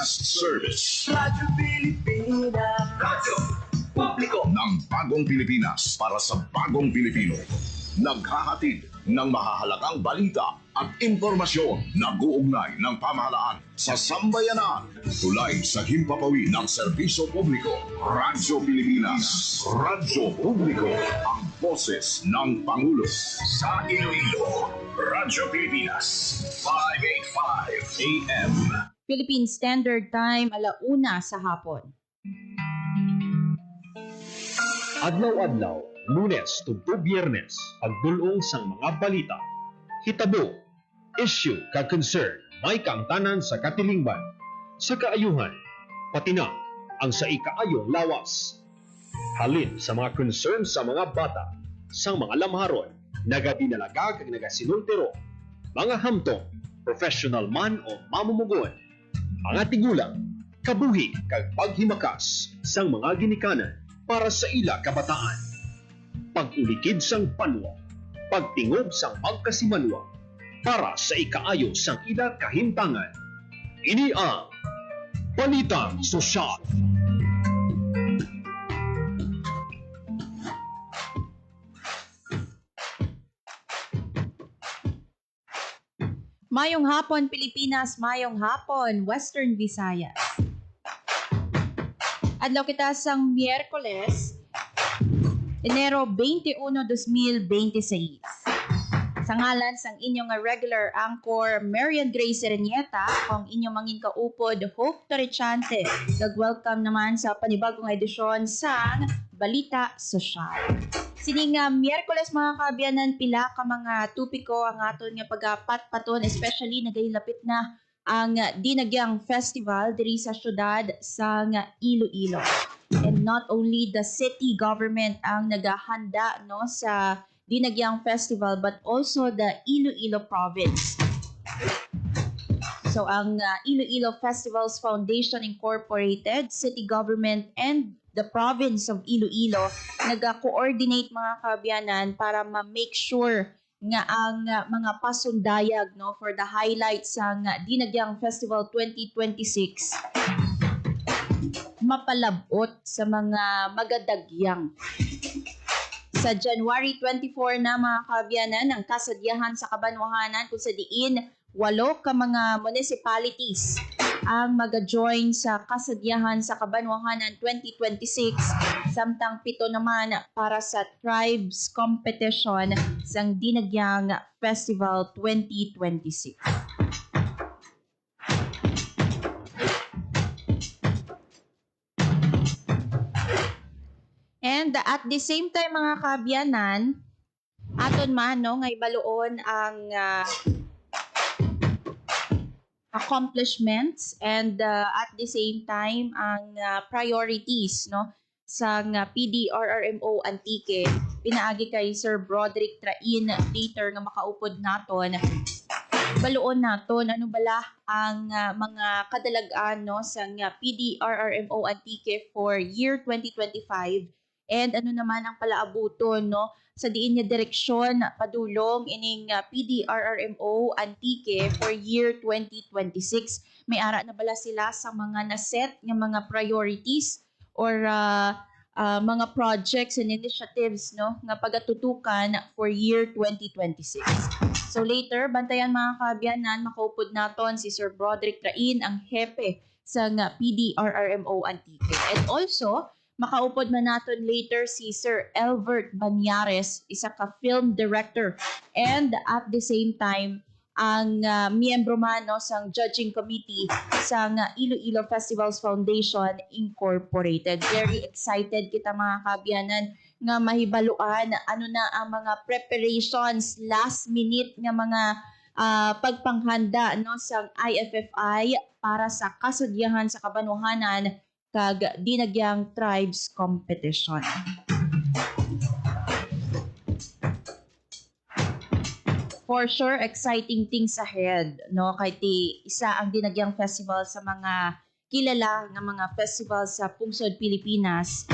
Fast service. Radyo Pilipinas. Radyo Publiko ng Bagong Pilipinas para sa Bagong Pilipino. Naghahatid ng mahahalagang balita at impormasyon na guugnay ng pamahalaan sa sambayanan. Tulay sa himpapawid ng serbisyo publiko. Radyo Pilipinas. Radyo Publiko. Ang boses ng Pangulo. Sa Iloilo, Radyo Pilipinas. 585 AM. Philippine Standard Time, 1:00 sa hapon. Adlaw-adlaw, Lunes tugtog Biyernes, pagdulong sang mga balita. Hitabo, issue kag concern, may kaangtanan sa katilingban, sa kaayuhan, pati na ang sa ikaayong lawas. Halin sa mga concern sa mga bata, sang mga lamharon, nagadinalaga kag nagasinultiro, mga hamtong, professional man o mamumugon, mga tigulang, kabuhi kag paghimakas sang mga ginikanan para sa ila kabataan. Pag-ulikid sang panwa, pagtingob sang magkasimanwa para sa ikaayo sang ila kahimtangan. Ini ang Balitang Sosyal. Mayong hapon Pilipinas, mayong hapon Western Visayas. Adlaw kita sang Miyerkules, Enero 21, 2026. Sa ngalan sang inyong regular anchor Marian Grace Serenieta, kung inyong mangin kaupod Hope Torrechante, nag-welcome naman sa panibagong edisyon sang Balita Sosyal. Sining Miyerkules mga kaabyanan, pila ka mga tupiko ang aton nga pagapat-paton, especially nagahilapit na ang Dinagyang Festival diri sa syudad sang Iloilo. And not only the city government ang naghahanda no sa Dinagyang Festival but also the Iloilo province. So ang Iloilo Festivals Foundation Incorporated, city government and the province of Iloilo nag-coordinate mga kaabyanan para ma-make sure nga ang mga pasundayag no for the highlights sang Dinagyang Festival 2026 mapalabot sa mga magadagyang. Sa January 24 na mga kaabyanan ang kasadyahan sa Kabanwahanan kung sa diin 8 ka mga municipalities ang mag-join sa kasadyahan sa Kabanwahanan 2026 samtang 7 naman para sa tribes competition sang Dinagyang Festival 2026. And at the same time mga kaabyanan, aton man no ngay baluon ang accomplishments and at the same time ang priorities no sa PDRRMO Antique. Pinaagi kay Sir Broderick Train later nga makaupod naton. Baluon naton ano bala ang mga kadalagaan no sa PDRRMO Antique for year 2025 and ano naman ang palaabuton no sa diin nga direksyon padulong ining PDRRMO Antique for year 2026. May ara na bala sila sa mga naset nga mga priorities or mga projects and initiatives no nga pagatutukan for year 2026. So later bantayan mga kaabyanan makaupod naton si Sir Broderick Train ang hepe sa PDRRMO Antique. And also makaupod man naton later si Sir Elbert Banyares, isa ka film director and at the same time ang miyembro man no sang judging committee sang Iloilo Festivals Foundation Incorporated. Very excited kita mga kaabyanan nga mahibaluan ano na ang mga preparations last minute nga mga pagpanghanda no sang IFFI para sa kasadyahan sa Kabanwahanan kag Dinagyang Tribes Competition. For sure, exciting things ahead, no? Kay isa ang Dinagyang Festival sa mga kilala nga mga festival sa pungsod Pilipinas.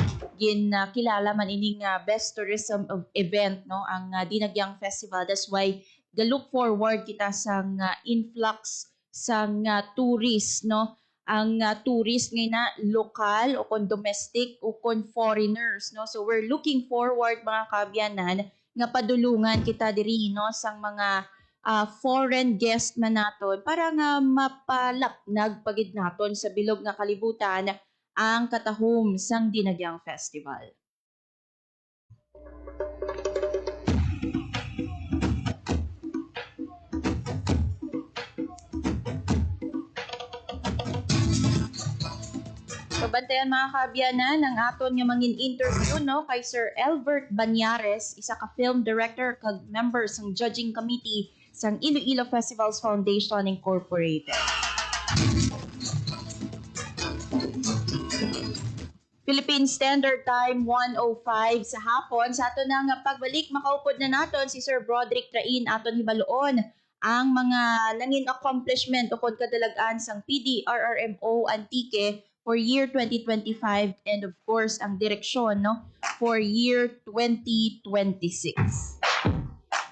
Kilala man ining best tourism event, no? Ang Dinagyang Festival. That's why look forward kita sa influx sa tourists, no? ang tourist ngayon na lokal o kon domestic o kon foreigners, no? So we're looking forward mga kaabyanan nga padulungan kita diri no sang mga foreign guest man naton para nga mapalapnag pagid naton sa bilog nga kalibutan ang katahom sang Dinagyang Festival. Pabantayan mga kaabyanan ang aton nga mangin interview no kay Sir Elbert Banyares, isa ka film director kag member sang judging committee sang Iloilo Festivals Foundation Incorporated. Philippine Standard Time 1:05 sa hapon. Sa aton nga pagbalik makaupod na naton si Sir Broderick Train aton hibaluon ang mga nangin accomplishment o kadalagaan sang PDRRMO Antique for year 2025 and of course ang direksyon no for year 2026.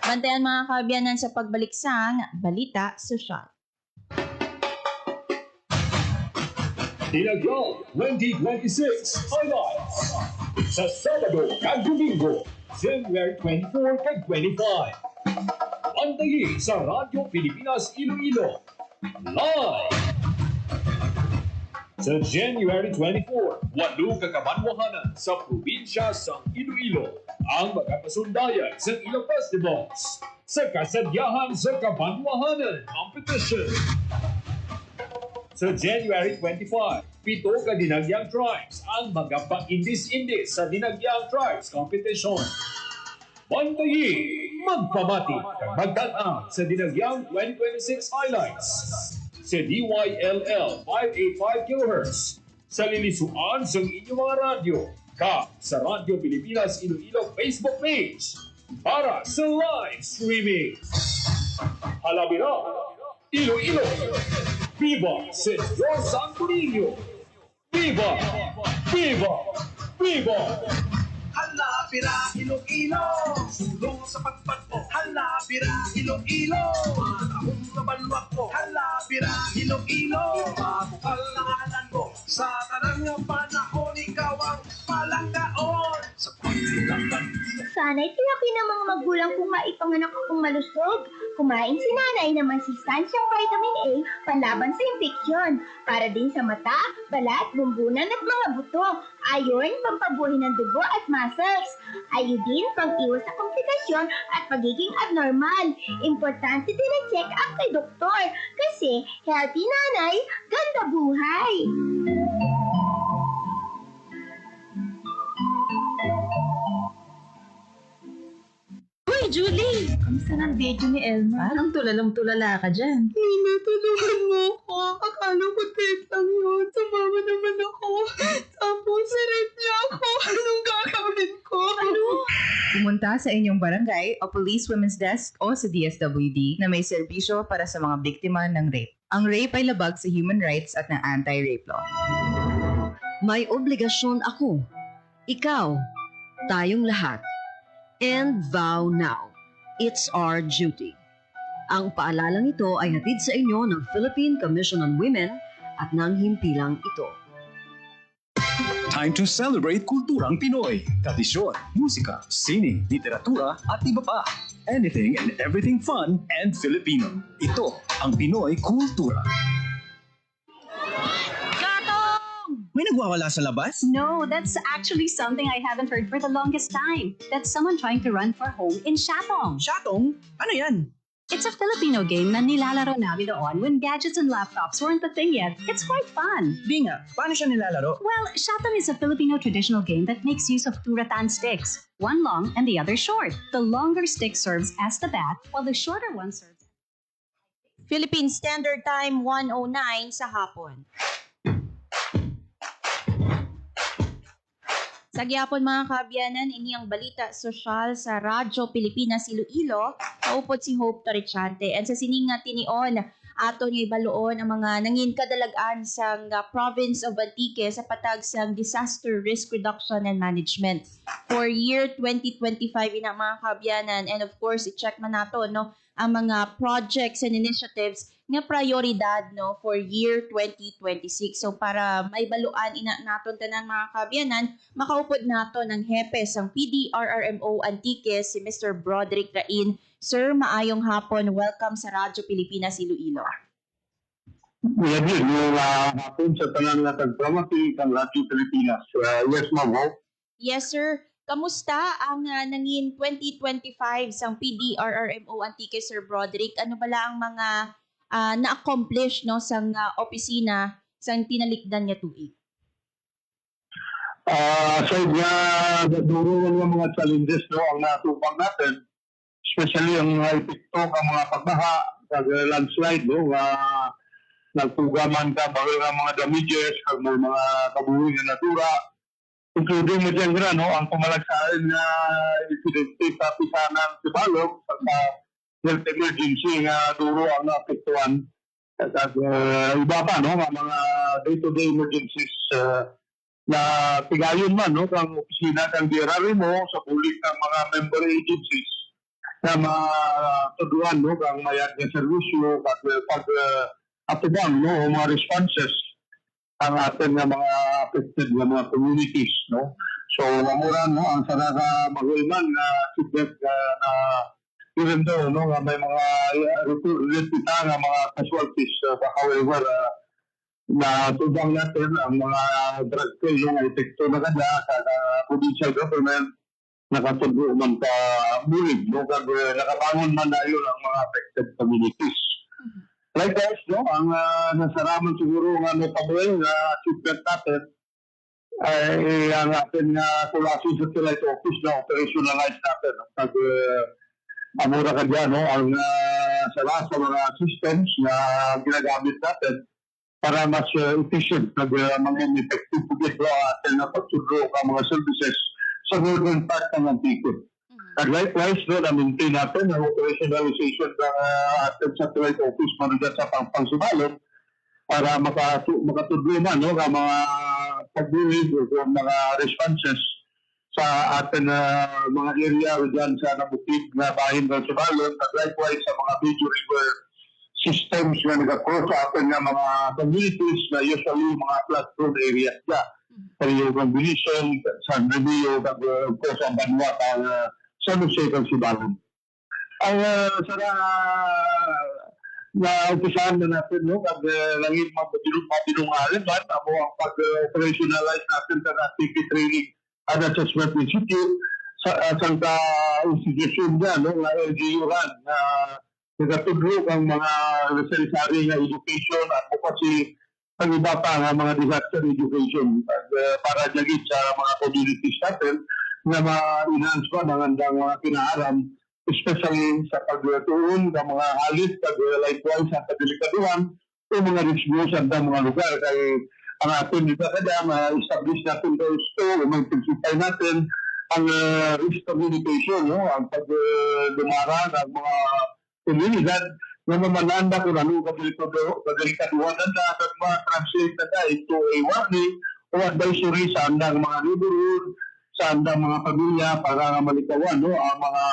Bantayan mga kaabyanan sa pagbalik sang Balita Sosyal. Dinagyang 2026 highlights sa Sabado kag Domingo, January 24 kag 25. Pantayi sa Radyo Pilipinas Iloilo. Live! Sa January 24, 8 kakabanwahanan sa probinsya sa Iloilo ang magapasundayan sa ilang festivals sa kasadyahan sa kabanwahanan competition. Sa January 25, 7 ka Dinagyang Tribes ang magapa-indis-indis sa Dinagyang Tribes Competition. Bantayi, magpamati, kag magdaan sa Dinagyang 2026 highlights sa DYLL 585 kHz sa lilisuan sa inyong mga radyo sa Radyo Pilipinas Iloilo Facebook page para sa live streaming. Halabira, Iloilo! Viva Senyor Santo Niño! Viva! Viva! Viva! Hala, bira, Iloilo! Sulong sa pagpagpo. Hala, bira, Iloilo! Matahong na balwak ko. Hala, bira, Iloilo! Mabukal na ngalan mo. Sa tanang panahon, ikaw ang palanggaon. Sa pagsilakan. Sana'y tiyaki ng mga magulang kung maipanganak akong malusog. Kumain si nanay ng masustansyang vitamin A panlaban sa infeksyon. Para din sa mata, balat, bumbunan at mga buto. Ayon, pampabuhay ng dugo at muscles. Ayodin, pang-iwas sa komplikasyon at pagiging abnormal. Importante din ang check-up kay doktor. Kasi healthy nanay, ganda buhay. Hoy, Julie! Kamusta na ang video ni Elma? Parang tulalang-tulala ka dyan. Mama, tulungan mo ako. Akala ko date lang yun. Sumama naman ako. Tapos, sirip niya ako. Anong gagawin ko? Pumunta sa inyong barangay o Police Women's Desk o sa DSWD na may serbisyo para sa mga biktima ng rape. Ang rape ay labag sa human rights at ng anti-rape law. May obligasyon ako, ikaw, tayong lahat. And vow now, it's our duty. Ang paalalang ito ay hatid sa inyo ng Philippine Commission on Women at ng himpilang ito. Time to celebrate kulturang Pinoy. Tradisyon, musika, sining, literatura at iba pa. Anything and everything fun and Filipino. Ito ang Pinoy Kultura. May nagwawala sa labas? No, that's actually something I haven't heard for the longest time. That's someone trying to run for home in Shatong. Shatong? Ano yan? It's a Filipino game na nilalaro namin noon when gadgets and laptops weren't the thing yet. It's quite fun. Di nga, paano siya nilalaro? Well, Shatong is a Filipino traditional game that makes use of two rattan sticks, one long and the other short. The longer stick serves as the bat, while the shorter one serves. Philippine Standard Time 1:09 sa hapon. Sa gyapon mga kaabyanan, ini ang balita sosyal sa Radyo Pilipinas Iloilo. Kaupod si Hope Torrechante. And sa sininga tinion, ato niya ibaluon ang mga nangin kadalagaan sa province of Antique sa patag sa Disaster Risk Reduction and Management. For year 2025 ina mga kaabyanan. And of course, i-check man nato, no? ang mga projects and initiatives nga prioridad no for year 2026. So para maibaluan ina naton tanan mga kabyanan, makaupod nato ng hepe sang PDRRMO Antique si Mr. Broderick Train. Sir, maayong hapon. Welcome sa Radyo Pilipinas Iloilo. Lagi, yung hapon sa tanan na tagpramati ng Radyo Pilipinas. Yes, ma'am. Yes, sir. Kamusta ang nangin 2025 sang PDRRMO Antique, Sir Broderick? Ano bala ang mga na-accomplish no sang opisina sang tinalikdan niya tuig? Sa duro ng mga challenges no ang natupang natin, especially ang epekto ng mga pagbaha, landslide no, nagtugaman ka bahal ng mga damages, kag mga kabuhi na natura, including mo dyan no, ang pumalagsain na insidente sa pisanan si Balog, sa health emergency nga duro ang naapektuhan. At iba pa no, mga day-to-day emergencies na tigayon man no, kang opisina kang DRR mo sa pulik ng mga member agencies na matuduan no, kang mayad ng servisyo at pag-atubang no, mga responses ang atin nga mga affected nga mga communities no. So mamura no ang saraka magulman na feedback na even though no nga may mga repita nga mga casualties however na tudang natin ang mga drug kill yung epekto na kada sa provincial government nakatubo man ka bulig no kag nakabangon man dayon ang mga affected communities. Likewise, no, ang nasaraman siguro nga notable na achievement natin ay ang ating kulasin sa Satellite Office na operationalize natin. Pag amura ka dyan, no, ang sara sa mga systems na ginagamit natin para mas efficient na mga effective public law atin na pagtudro ka mga services sa northern part ng Antique. At likewise, no, na-maintain natin ang operationalization ng ating satellite office manugat sa pangsubalong para makatudlo man no, ang mga pagbulig o mga responses sa ating mga area dyan sa nabukid na bahin ng subalong. At likewise, sa mga major river systems na nag-across sa ating mga communities na usually mga flood-prone areas dyan. Kaya yung Combination, San Remio, of course, ang Banwat, sa Jose kang Sibalan. Ang sana na umpisahan na natin, no, pag langit mapinungalan man, ako ang pag-operationalize natin sa activity training and assessment institute sa institution dyan, no, na LGU-han, na nagatudlo ang mga necessary na education at kasi ang iba pa nga mga disaster education para dyan sa mga communities natin na ma-enhance pa ng mga pinaaram, especially sa pagtuon ng mga halit, likewise sa kadelikaduhan o mga rescue sa mga lugar. Kaya ang atin dito kada, ma-establish natin ito, mag-intensify natin ang risk communication, no? Ang pag-dumara ng mga komunidad na mamananda kung ano kadelikaduhan na at ma-translate na ito a warning o advisory sa andang mga neighborhood, sa andang mga pamilya para malikawan no, ang mga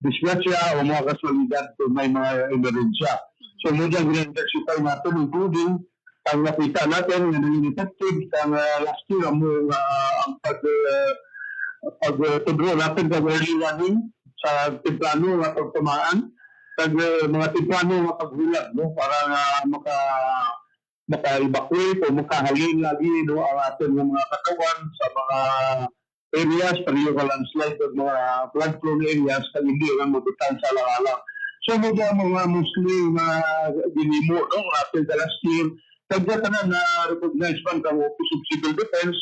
disgrasya o mga kasualidad kung may mga emerensya. So muna ginintensify natin including ang nakita natin na naging effective ang last year ang pagtudro natin ng early warning sa timplano na pagtamaan kag mga timplano na paghulat no, para maka-evacuate o makahalin lagi no, ang ating mga katawan sa mga areas, pariyo ka landslide at mga flood-prone areas na hindi ang mabutan sa alang-alang. So, mga Muslim ginimo, no, after the last year, kagya ka na na-recognize man kang Office of Civil Defense,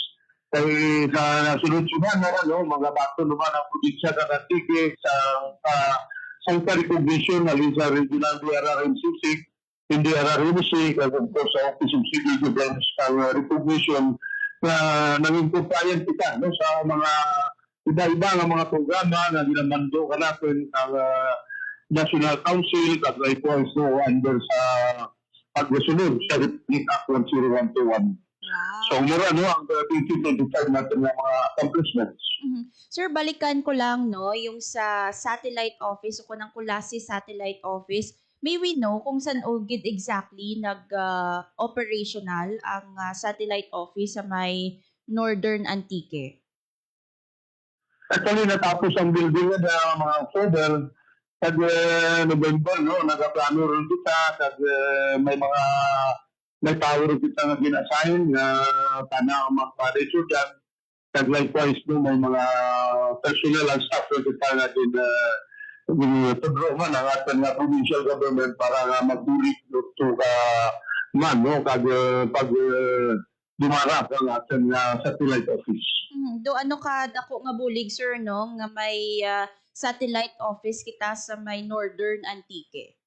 kay sa nasunod-sunan na, no, mga bato naman ang probinsya ng Antique sa recognition na sa Regional DRRMCC, hindi DRRMC, kag of course sa Office of Civil Defense, ang recognition na naging compliant kita no, sa mga iba-iba ng mga programa na ginamando ka natin ng National Council at likewise no, under sa pagsunod sa Republic Act 10121. So, mura ang 2025 natin ng mga accomplishments. Sir, balikan ko lang yung sa satellite office o kunang Kulasi Satellite Office. May we know kung saan ugid exactly nag-operational ang satellite office sa may Northern Antique? Actually, natapos ang building na mga October, kag November, nagaplano rin kita, kag may tower kita na ginassign na tanang mag-manage dyan. Kag likewise, may mga personnel and staff na kita na din tudroman ang ating provincial government para nga magbulit to ka man, kag pag dumarap ang ating satellite office. Do ano ka dako nga bulig, sir, nga may satellite office kita sa may Northern Antique?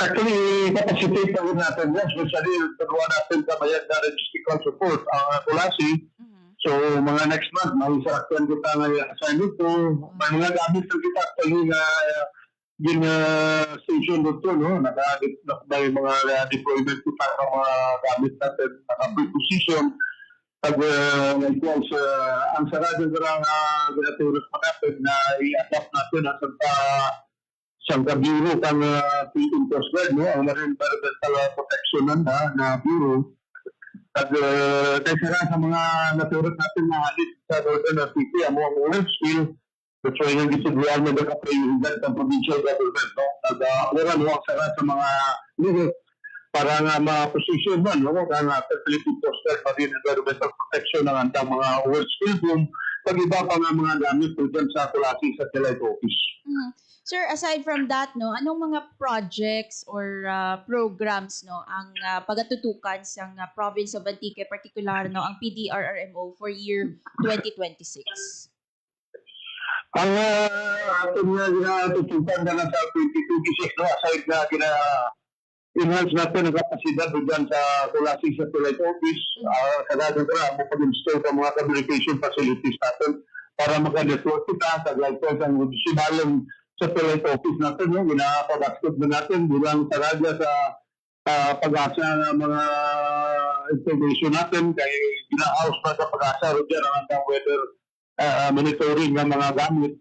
Actually, capacitate na rin natin yan. Especially, turuan natin sa bayan na logistical support ang Kulasi. So, mga next month, maisaktan kita nga assign ito. May mga gamit na kita sa yung station dito, may mga deployment kita sa mga gamit natin, naka-preposition. Pag likewise, ang sarado ng ginaturos pa natin na i-adapt natin sa bureau ng Philippine Coast Guard, ang Marine Environmental Protection na bureau. At kaya sa mga naturot natin na halit sa Northern Antique, ang mga oil spill, that's why yung disagreean na nagka-prayugan ng provincial government. Nag-aura ang sarado sa mga lugar para nga ma-position man, ang Philippine Coast Guard, Marine Environmental Protection ng andang mga oil spill boom, pag-iba pa nga mga gamit dyan sa Kulasi Satellite Office. Sir, aside from that, anong mga projects or programs ang pagatutukan sa province of Antique, particular ang PDRRMO for year 2026? Ang ating ginatutukan na sa 2026, aside na enhance natin ang kapasidad dyan sa Kulasi Satellite Office, kagagawin mo pag-install ng mga communication facilities natin para maka-network kita, kagagawin ang additional satellite office natin, ginapag-active na natin bilang taradya sa pag-asa ng mga information natin, kaya gina-house na sa pag-asa rin dyan ang weather monitoring ng mga gamit.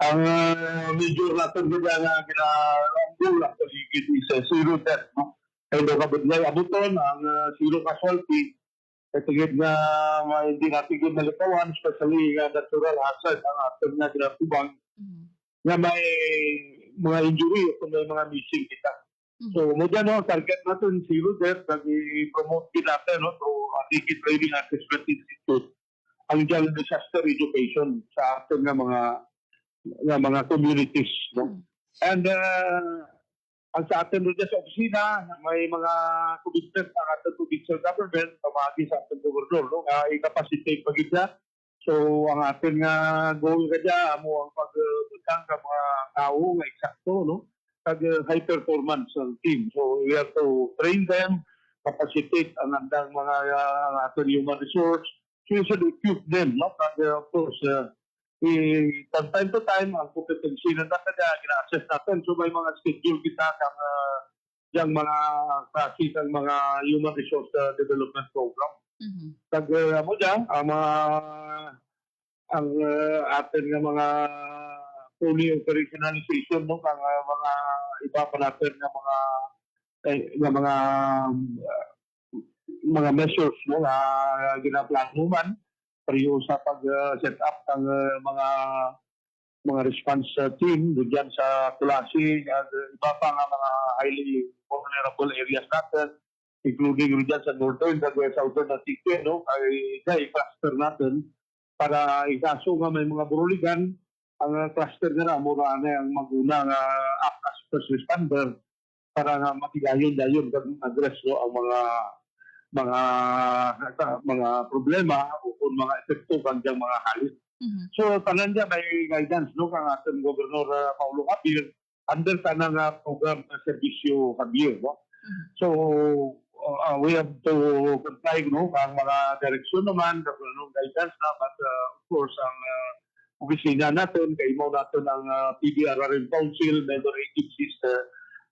Ang major natin dyan na gina-rambol ang paligid is zero death. Kaya doon kabudlay abuton ang zero casualty. Katigid na hindi natigid na likawan, especially natural hazard ang ating na ginatubang na may mga injury o may mga missing kita. So, muna ang target natin, zero death, nag-promote din natin through Antique Training Assessment Institute ang dyan disaster education sa ating mga communities. And ang sa atin rin sa opisina, may mga commitment ang ating provincial government, pamagi sa ating gobernador, i-capacitate pag-ita. So, ang ating goal ka dyan, ang pag-tutang ka mga tao nga eksakto, high performance ng team. So, we have to train them, capacitate ang andang mga ating human resource, so you should equip them, of course, from time to time, ang competency na natin, gina-assess natin. So, may mga schedule kita yung mga klase ng mga human resource development program. Pag mo dyan, ang atin ng mga fully operationalization ng mga iba pa natin ng mga measures na ginaplano man pareho sa pag-set up ng mga response team diyan sa Kulasi at iba pa nga mga highly vulnerable areas natin, including diyan sa Northern at Southern Antique, ay cluster natin para ikaso nga may mga buruligan, ang cluster na mura na ang maguna nga act as first responder para nga matigayon-dayon kag address ang mga problema o kung mga epekto kanyang mga halit. So, tanan dyan may guidance kang ating Gobernador Paulo Javier under tanang program ng Serbisyo Javier. So, we have to comply ang mga direksyon naman, guidance na, but of course, ang opisina natin, kaimaw natin ang PDRRM Council, member agencies,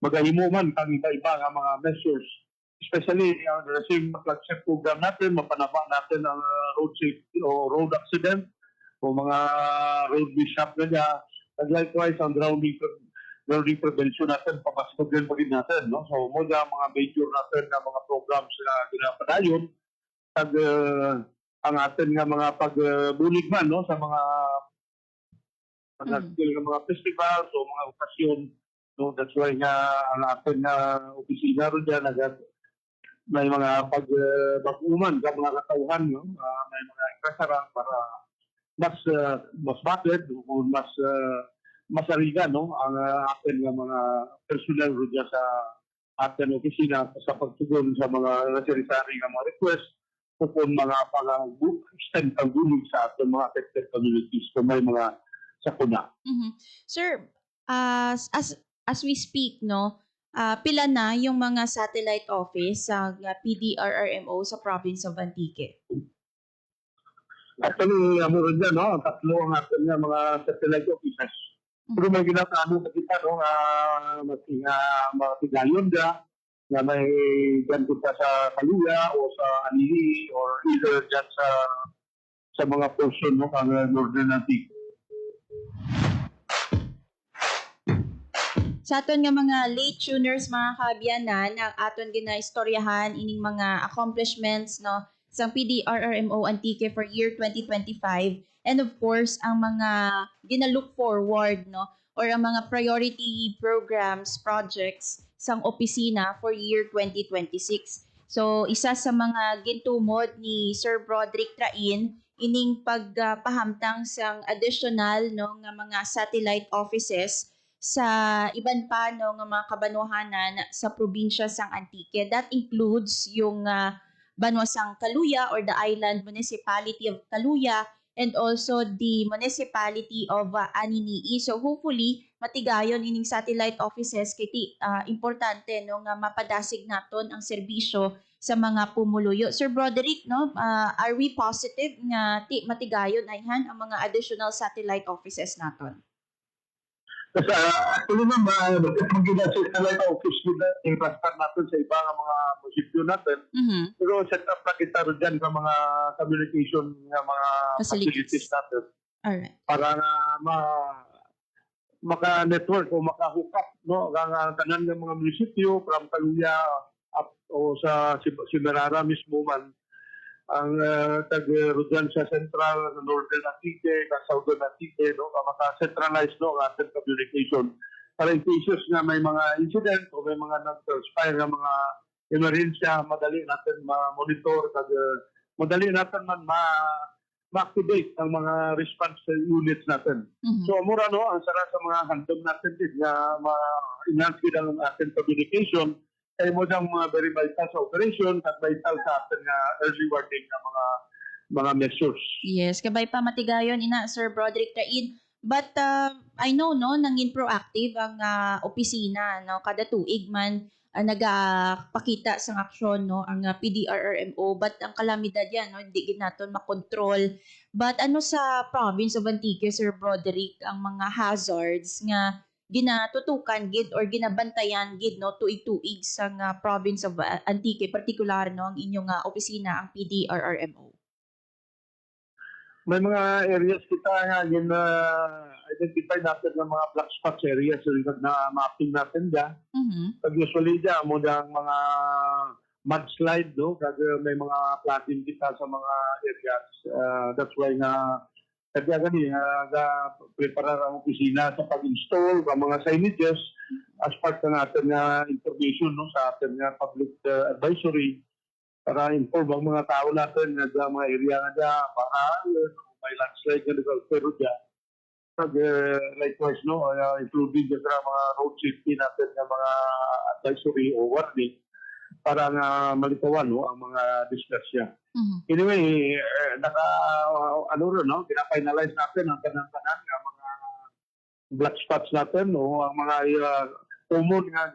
magahimo man kang iba-iba nga mga measures especially ang racing flagship program natin, mapanaba natin ang road safety o road accident o mga road mishap na niya. And likewise, ang drowning prevention natin, papasok din pa rin natin. No? So, muna mga major natin na mga programs na ginapadayon at ang atin nga mga pagbulig man no? Sa mga mga festivals o mga okasyon. So, that's why nga ang atin na opisina rin dyan may mga pag-baguman sa mga katauhan, no? May mga ikasarang para mas bakit o mas masariga no ang atin nga mga personal rin dyan sa atin opisina sa pagtugon sa mga sari-sari nga mga request o kung mga extend ang gulig sa atin mga affected communities kung may mga sakuna. Sir, as we speak, no, pila na yung mga satellite office sa PDRRMO sa province of Antique? Actually, ano rin dyan, no? Tatlo ang atin nga mga satellite offices. Pero may ginatano sa kita, no? Matigayon dyan, na may dyan kita sa Kaluya o sa Anili or either dyan sa mga portion, no? Ang Northern Antique. Sa aton nga mga late tuners, mga kaabyanan, ang aton ginaistoryahan ining mga accomplishments no sa PDRRMO Antique for year 2025 and of course ang mga gina-look forward no or ang mga priority programs, projects sang opisina for year 2026. So isa sa mga gintumod ni Sir Broderick Train ining pagpahamtang sang additional no nga mga satellite offices sa iban pa no nga mga kabanuhanan sa probinsya sang Antique. That includes yung Banwa sang Kaluya or the Island Municipality of Kaluya and also the Municipality of Aninii. So hopefully matigayon ining satellite offices kay importante no nga mapadasig naton ang serbisyo sa mga pumuluyo. Sir Broderick, no, are we positive nga matigayon ayhan ang mga additional satellite offices naton? Kasi actually naman, magkakagina sa satellite office nila, i-transfer natin sa ibang mga munisipyo natin. Pero set up na kita rin dyan sa mga communication ng mga facilities natin. Alright. Para maka-network o maka-hook up no? Ang tanan ng mga munisipyo from Kaluya up o sa Simerara mismo man ang tag-Rodan sa Central, Northern Antique, Southern Antique, no? Maka-centralize no? Ang ating communication. Para in cases na may mga incident o may mga nag-transpire na mga emerhensya, madali natin ma-monitor, madali natin man ma-activate ang mga response units natin. So, mura no, ang sara sa mga handom natin din na ma-enhance ang ating communication ay mo dang very vital sa operation at vital sa ating early warning na mga measures. Yes, kabay pa matigayon ina Sir Broderick Train. But I know no nangin proactive ang opisina no kada tuig man nagapakita sang aksyon no ang PDRRMO but ang kalamidad yan no hindi gid naton makontrol. But ano sa province of Antique, Sir Broderick, ang mga hazards nga ginatutukan gid or ginabantayan gid no tuig-tuig sa province of Antique, particular no ang inyong opisina ang PDRRMO? May mga areas kita nga identify natin ng mga black spots areas na mapping natin dyan. Usually dyan mo dyan mga mudslide no kasi may mga platin kita sa mga areas. That's why nga kaya gani, preparar ang opisina sa pag-install ng mga signages as part ng ating information no, sa ating public advisory para inform ang mga tao natin na mga area na dyan, para may landslide na pero dyan. Likewise, no, including sa mga road safety natin ng mga advisory o warning para nga malitawan no, ang mga disgrasya. Anyway, gina-finalize natin ang kanan-kanan ng mga black spots natin o ang mga common nga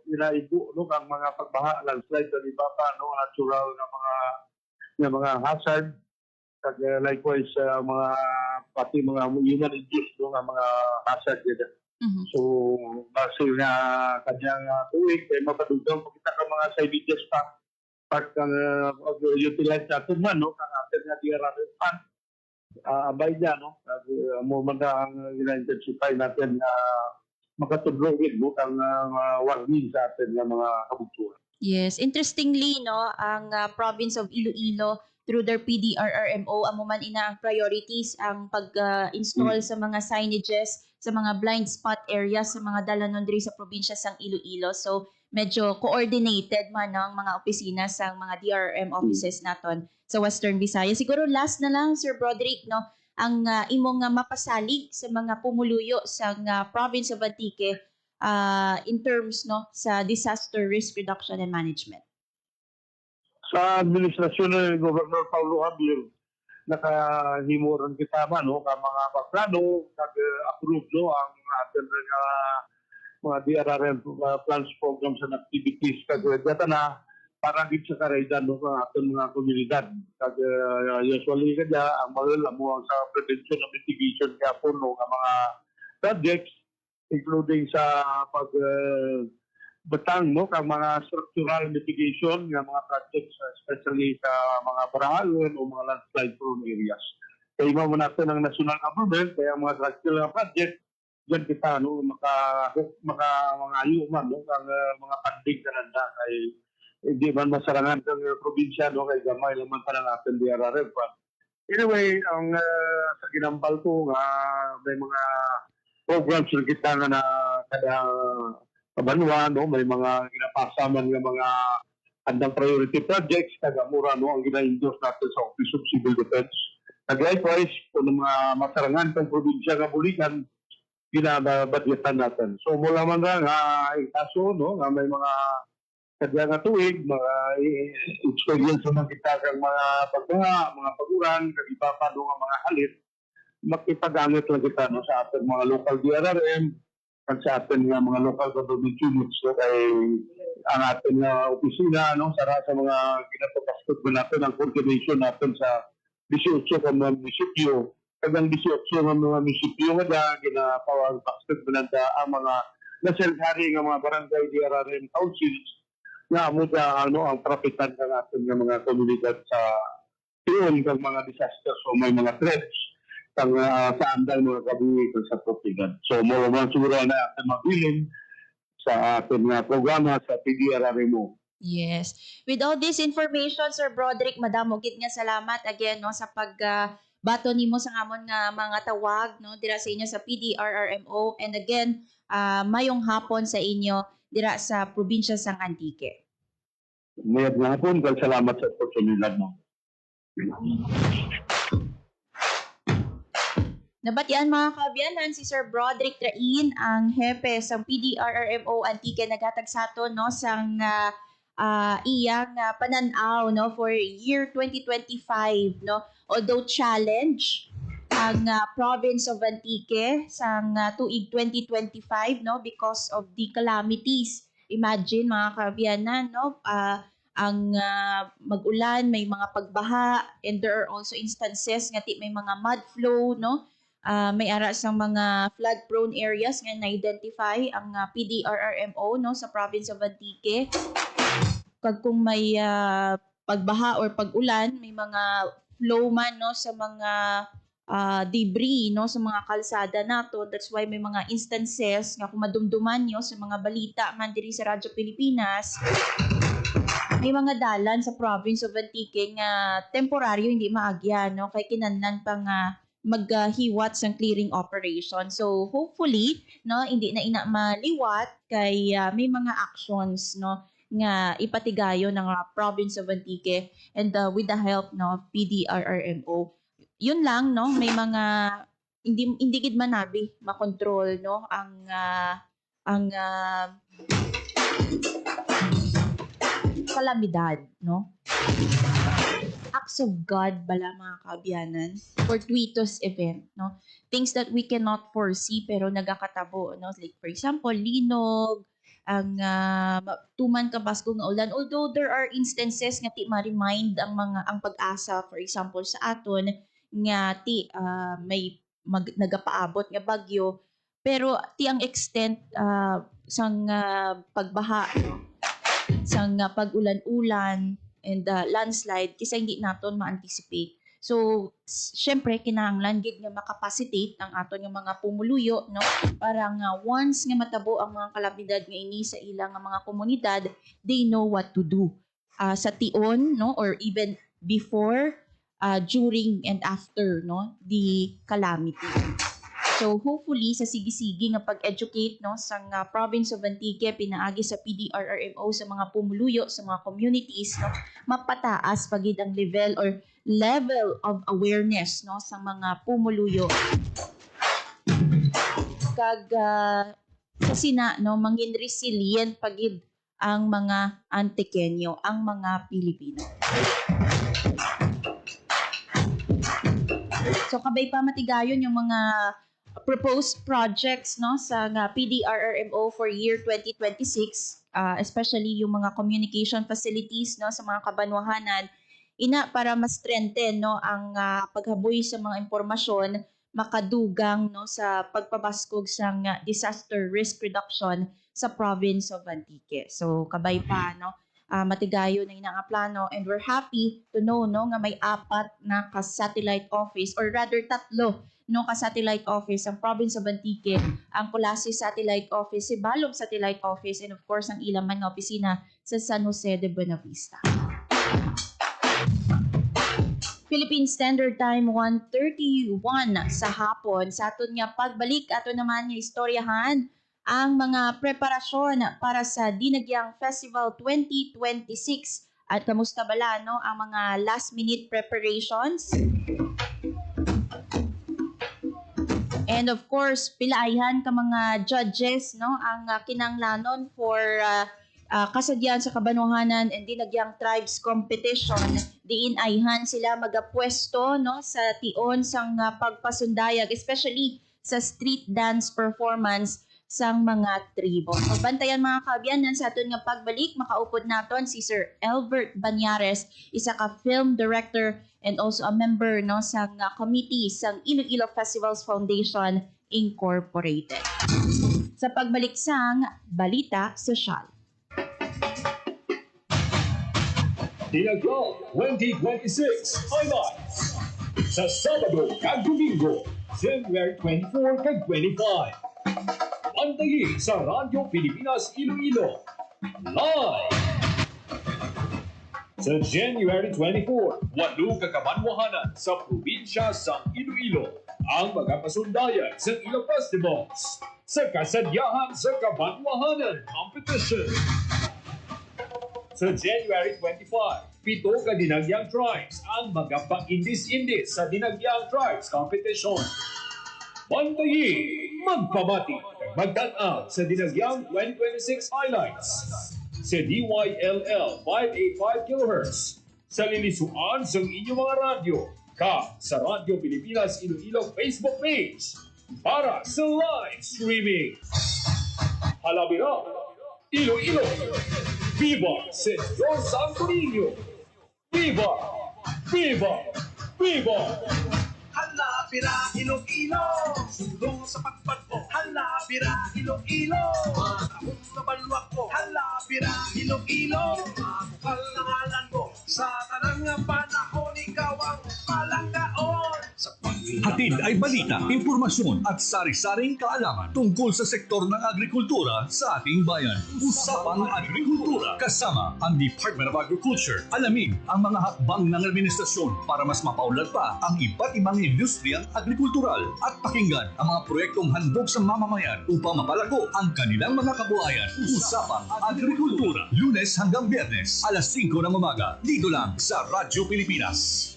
ginaibo no, ang mga pagbaha, landslide, iba pa no, natural na mga hazard. Likewise, pati mga human induced no, ang mga hazard Mhm. So, base nga kanyang tuwing, kaya mapadugang pagkita ka mga side pa, pag utilize natin man, no, kang atin nga di pan, abay niya, no, mo man ang ina-intensify natin na makatudlogin mo ang warning sa atin ng mga kabutuan. Yes, interestingly no, ang province of Iloilo through their PDRRMO amo man ina ang priorities ang pag-install sa mga signages sa mga blind spot areas sa mga dalanon diri sa probinsya sang Iloilo. So medyo coordinated man ang mga opisina sang mga DRRM offices naton sa Western Visayas. Siguro last na lang Sir Broderick no, ang imong mapasalig sa mga pumuluyo sa province of Antique in terms no sa disaster risk reduction and management. Sa administrasyon ni Governor Paulo Javier, nakahimuran kita man, no, ka mga plano, nag-approve, no, ang ating mga DRRM plans, programs, and activities, kagwagata na, parang di sa karaydan, no, ang ating mga komunidad. Usually, kaya, ang mga mo sa prevention and mitigation kaya po, no, ang mga projects, including sa batang mo kang mga structural mitigation ng mga projects especially sa mga barahalon o mga landslide prone areas. Kaya mo natin ang national government kaya mga structural project diyan kita no maka mga ayo man no ang mga funding na nanda kay hindi man masarangan ng probinsya no kay gamay naman para natin DRRF. Anyway, ang sa ginambal ko nga may mga programs na kita na kada kabanwa, no? May mga ginapasaman ng mga andang priority projects, taga-mura, no? Ang gina-endorse natin sa Office of Civil Defense. Likewise, kung mga masarangan ng probinsya ng Bulikan, ginabadgetan natin. So, mula man nga, kaso, no? Nga may mga kadya nga tuwig, mga experience naman kita kang mga pagbaha, mga paguran, kagipapa, no? Nga mga halit, makipagamit lang kita, no? Sa ating mga local DRRM, at sa atin nga mga local government units so kay ang ating opisina no sa mga ginapapasok mo natin ang coordination natin sa 18 ka mga munisipyo kagang 18 nga mga munisipyo nga ginapapasok mo ang mga naselhari nga mga barangay DRRM councils nga mo ang trapitan ng ating mga komunidad sa tiyon kang mga disasters o may mga threats sa andal mga kabuhi sa propigan. So, mo siguro na ating mabilin sa ating programa sa PDRRMO. Yes. With all this information, Sir Broderick, madamo gid nga salamat again no sa bato nimo sa amon nga mga tawag no dira sa inyo sa PDRRMO and again mayong hapon sa inyo dira sa probinsya sang Antique. Mayad nga hapon, salamat sa oportunidad mo. Nabatian mga kaabyanan si Sir Broderick Train, ang hepe sa PDRRMO Antique naghatag sa aton no sang iyang pananaw no for year 2025 no. Although challenge ang province of Antique sang tuig 2025 no because of the calamities. Imagine mga kaabyanan no ang mag-ulan, may mga pagbaha and there are also instances nga may mga mud flow no. May ara sang mga flood prone areas nga na-identify ang PDRRMO no sa province of Antique. Kag kung may pagbaha or pag-ulan, may mga flow man no sa mga debris no sa mga kalsada nato. That's why may mga instances nga kung madumduman nyo sa mga balita man diri sa Radyo Pilipinas, may mga dalan sa province of Antique nga temporaryo hindi maagyan no kay kinahanglan pang maghiwat sang clearing operation. So hopefully no hindi na ina maliwat kay may mga actions no nga ipatigayo ng province of Antique and with the help no of PDRRMO. Yun lang no may mga hindi gid manabi makontrol no ang kalamidad no. Acts of God bala mga kaabyanan fortuitous event no things that we cannot foresee pero nagakatabo no like for example linog ang tuman ka basko nga ulan although there are instances nga ti ma-remind ang pag-asa for example sa aton nga ti may nagapaabot nga bagyo Pero tiang extent sang pagbaha, no? Sang pag-ulan-ulan and landslide kisa hindi naton ma-anticipate. So, syempre, kinahanglan gid nga makapacitate ang aton nga mga pumuluyo, no? Para nga once nga matabo ang mga kalamidad nga ini sa ilang nga mga komunidad, they know what to do. Sa tion, no? Or even before, during, and after, no? The calamity. So, hopefully, sa sige-sige nga pag-educate, no? Sa province of Antique, pinaagi sa PDRRMO sa mga pumuluyo, sa mga communities, no? Mapataas pagid ang level of awareness, no, sa mga pumuluyo. Kag kasi no, mangin resilient pagid ang mga Antiqueño, ang mga Pilipino. So kabay pa matigayon yung mga proposed projects, no, sa PDRRMO for year 2026, especially yung mga communication facilities, no, sa mga kabanwahanan, para mas strengthen, no, ang paghaboy sa mga impormasyon, makadugang, no, sa pagpabaskog sa disaster risk reduction sa province of Antique. So kabay pa, no, matigayo na inang plano, and we're happy to know, no, nga may 4 na ka-satellite office, or rather 3, no, ka-satellite office ang province of Antique, ang Colasi Satellite Office, si Balog Satellite Office, and of course ang ilang mga opisina sa San Jose de Buenavista. Philippine Standard Time 1:31 sa hapon. Sa aton nga pagbalik, ato naman nga istoryahan ang mga preparasyon para sa Dinagyang Festival 2026. At kamusta bala, no, ang mga last minute preparations? And of course, pilaihan ka mga judges, no, ang kinanglanon for kasadyan sa Kabanwahanan and Dinagyang Tribes Competition. Diin ayhan sila magapwesto, no, sa tion sang pagpasundayag, especially sa street dance performance sang mga tribo. Pagbantayan mga kaabyanan sa aton nga pagbalik, makaupod naton si Sir Elbert Banyares, isa ka film director and also a member, no, sa committee sang Iloilo Festivals Foundation Incorporated. Sa pagbalik sang Balita Sosyal. Dinagyang 2026 highlights sa Sabado kag Domingo, January 24 kag 25. Antayin sa Radyo Pilipinas Iloilo live. Sa January 24, 8 ka kabanwahanan sa probinsya sa Iloilo ang magapasundayan sa ilang festivals sa kasadyahan sa kabanwahanan competition. Sa January 25, 7 ka Dinagyang Tribes ang magapa-indis-indis sa Dinagyang Tribes Competition. Bantayin, magpabati, magtanaw sa Dinagyang 2026 highlights sa DYLL 585 kHz sa lilisuan sa inyong mga radyo sa Radyo Pilipinas Iloilo Facebook page para sa live streaming. Halabira, Iloilo! Viva Senyor Santo Niño! Viva! Viva! Viva! Hala, bira, Iloilo! Sulong sa pagpagpo. Hala, bira, Iloilo! Matahong na balwak ko. Hala, bira, Iloilo! Mabukal na ngalan mo. Sa tanang panahon, ikaw ang palanggaon. Sa Hatid ay balita, impormasyon at sari-saring kaalaman tungkol sa sektor ng agrikultura sa ating bayan. Usapang Agrikultura kasama ang Department of Agriculture. Alamin ang mga hakbang ng administrasyon para mas mapaunlad pa ang iba't ibang industriyang agrikultural at pakinggan ang mga proyektong handog sa mamamayan upang mapalago ang kanilang mga kabuhayan. Usapang Agrikultura, Lunes hanggang Biyernes, alas 5 ng umaga, dito lang sa Radyo Pilipinas.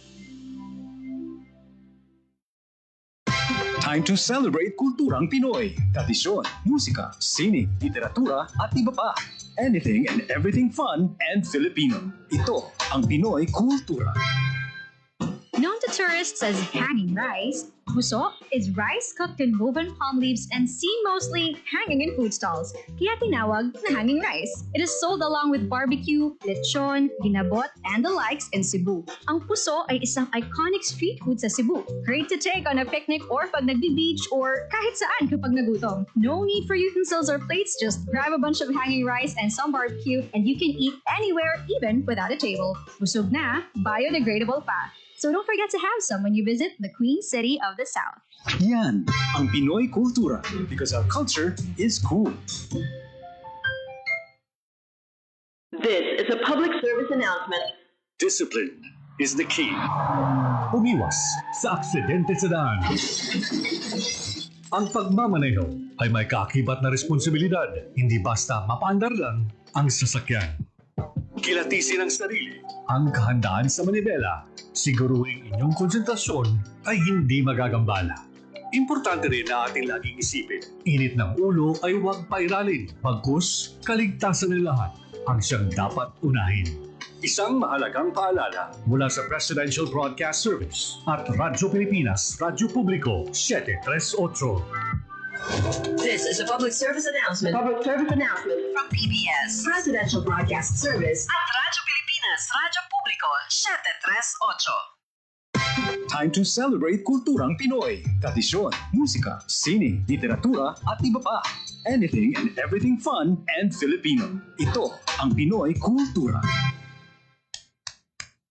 Time to celebrate kulturang Pinoy. Tradisyon, musika, sining, literatura at iba pa. Anything and everything fun and Filipino. Ito ang Pinoy Kultura. Known to tourists as hanging rice, puso is rice cooked in woven palm leaves and seen mostly hanging in food stalls, kaya tinawag na hanging rice. It is sold along with barbecue, lechon, ginabot, and the likes in Cebu. Ang puso ay isang iconic street food sa Cebu. Great to take on a picnic or pag nagbi-beach or kahit saan kapag nagutom. No need for utensils or plates, just grab a bunch of hanging rice and some barbecue and you can eat anywhere, even without a table. Busog na, biodegradable pa. So don't forget to have some when you visit the Queen City of the South. Yan ang Pinoy kultura because our culture is cool. This is a public service announcement. Discipline is the key. Umiwas sa aksidente sa daan. Ang pagmamaneho ay may kaakibat na responsibilidad, hindi basta mapaandar lang ang sasakyan. Kilatisin ang sarili, ang kahandaan sa manibela. Siguruhin inyong konsentrasyon ay hindi magagambala. Importante rin na ating laging isipin, init ng ulo ay huwag pairalin. Bagkus, kaligtasan ng lahat ang siyang dapat unahin. Isang mahalagang paalala mula sa Presidential Broadcast Service at Radyo Pilipinas, Radyo Publiko, 738. This is a public service announcement. Public service announcement from PBS, Presidential Broadcast Service at Radyo Pilipinas, Radyo Publiko, 738. Time to celebrate kulturang Pinoy. Tradisyon, musika, sining, literatura at iba pa. Anything and everything fun and Filipino. Ito ang Pinoy kultura.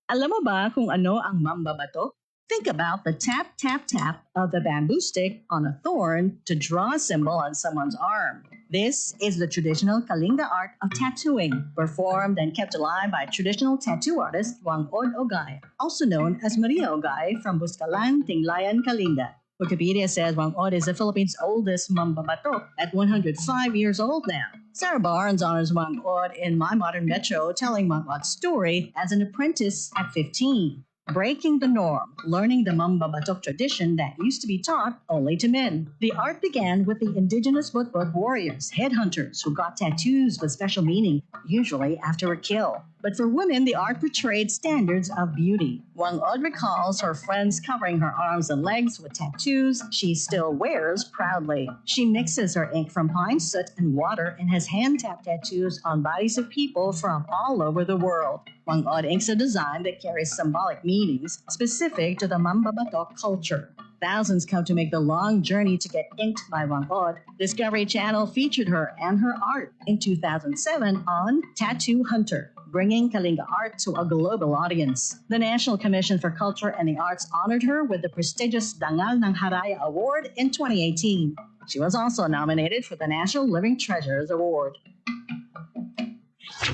Alam mo ba kung ano ang mambabato? Think about the tap, tap, tap of the bamboo stick on a thorn to draw a symbol on someone's arm. This is the traditional Kalinga art of tattooing, performed and kept alive by traditional tattoo artist Wangod Ogay, also known as Maria Ogay from Buscalan, Tinglayan, Kalinga. Wikipedia says Wangod is the Philippines' oldest mambabato at 105 years old now. Sarah Barnes honors Wangod in My Modern Metro, telling Wangod's story as an apprentice at 15. Breaking the norm, learning the mambabatok tradition that used to be taught only to men. The art began with the indigenous Butbut warriors, headhunters, who got tattoos with special meaning, usually after a kill. But for women, the art portrayed standards of beauty. Wangod recalls her friends covering her arms and legs with tattoos she still wears proudly. She mixes her ink from pine soot and water and has hand-tapped tattoos on bodies of people from all over the world. Wangod inks a design that carries symbolic meanings specific to the Mambabatok culture. Thousands come to make the long journey to get inked by Wangod. Discovery Channel featured her and her art in 2007 on Tattoo Hunter, bringing Kalinga art to a global audience. The National Commission for Culture and the Arts honored her with the prestigious Dangal ng Haraya Award in 2018. She was also nominated for the National Living Treasures Award.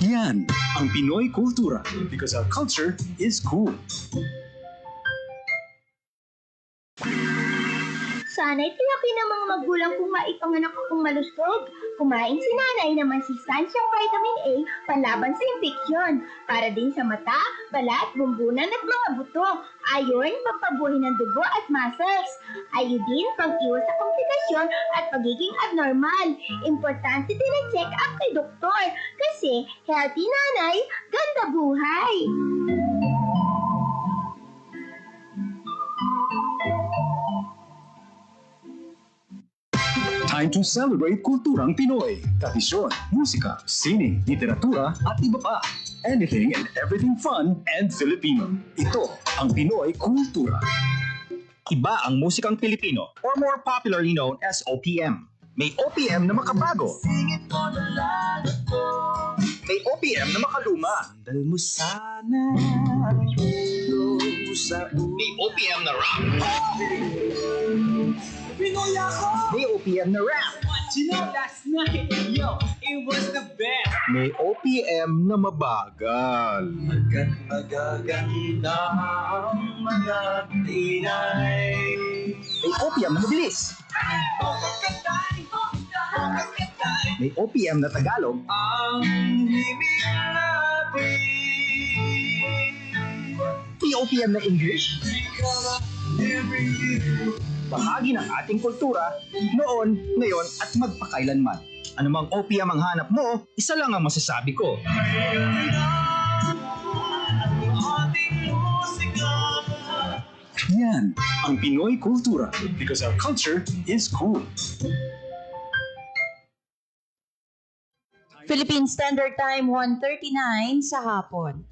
Yan ang Pinoy kultura because our culture is cool. Sana'y tinaki ng mga magulang kung maipanganak akong malusog. Kumain si nanay ng masistansyang vitamin A panlaban sa impeksyon. Para din sa mata, balat, bumbunan at mga buto. Iron, pampabuhay ng dugo at muscles. Iodine, pang-iwas sa komplikasyon at pagiging abnormal. Importante din ang check-up kay doktor. Kasi healthy nanay, ganda buhay. Time to celebrate kulturang Pinoy. Tradisyon, musika, sining, literatura at iba pa. Anything and everything fun and Filipino. Ito ang Pinoy kultura. Iba ang musikang Pilipino or more popularly known as OPM. May OPM na makabago. May OPM na makaluma. Dal mo sana. May OPM na rock. Pinoy ako! May OPM na rap. You know, last night, yo, it was the best. May OPM na mabagal. Magaganda ang mga tinay. May OPM na mabilis. May OPM na Tagalog. Ang himig natin. May OPM na English. Bahagi ng ating kultura, noon, ngayon at magpakailanman. Anumang OPM ang hanap mo, isa lang ang masasabi ko. Yan yan, ang Pinoy kultura. Because our culture is cool. Philippine Standard Time, 1:39 sa hapon.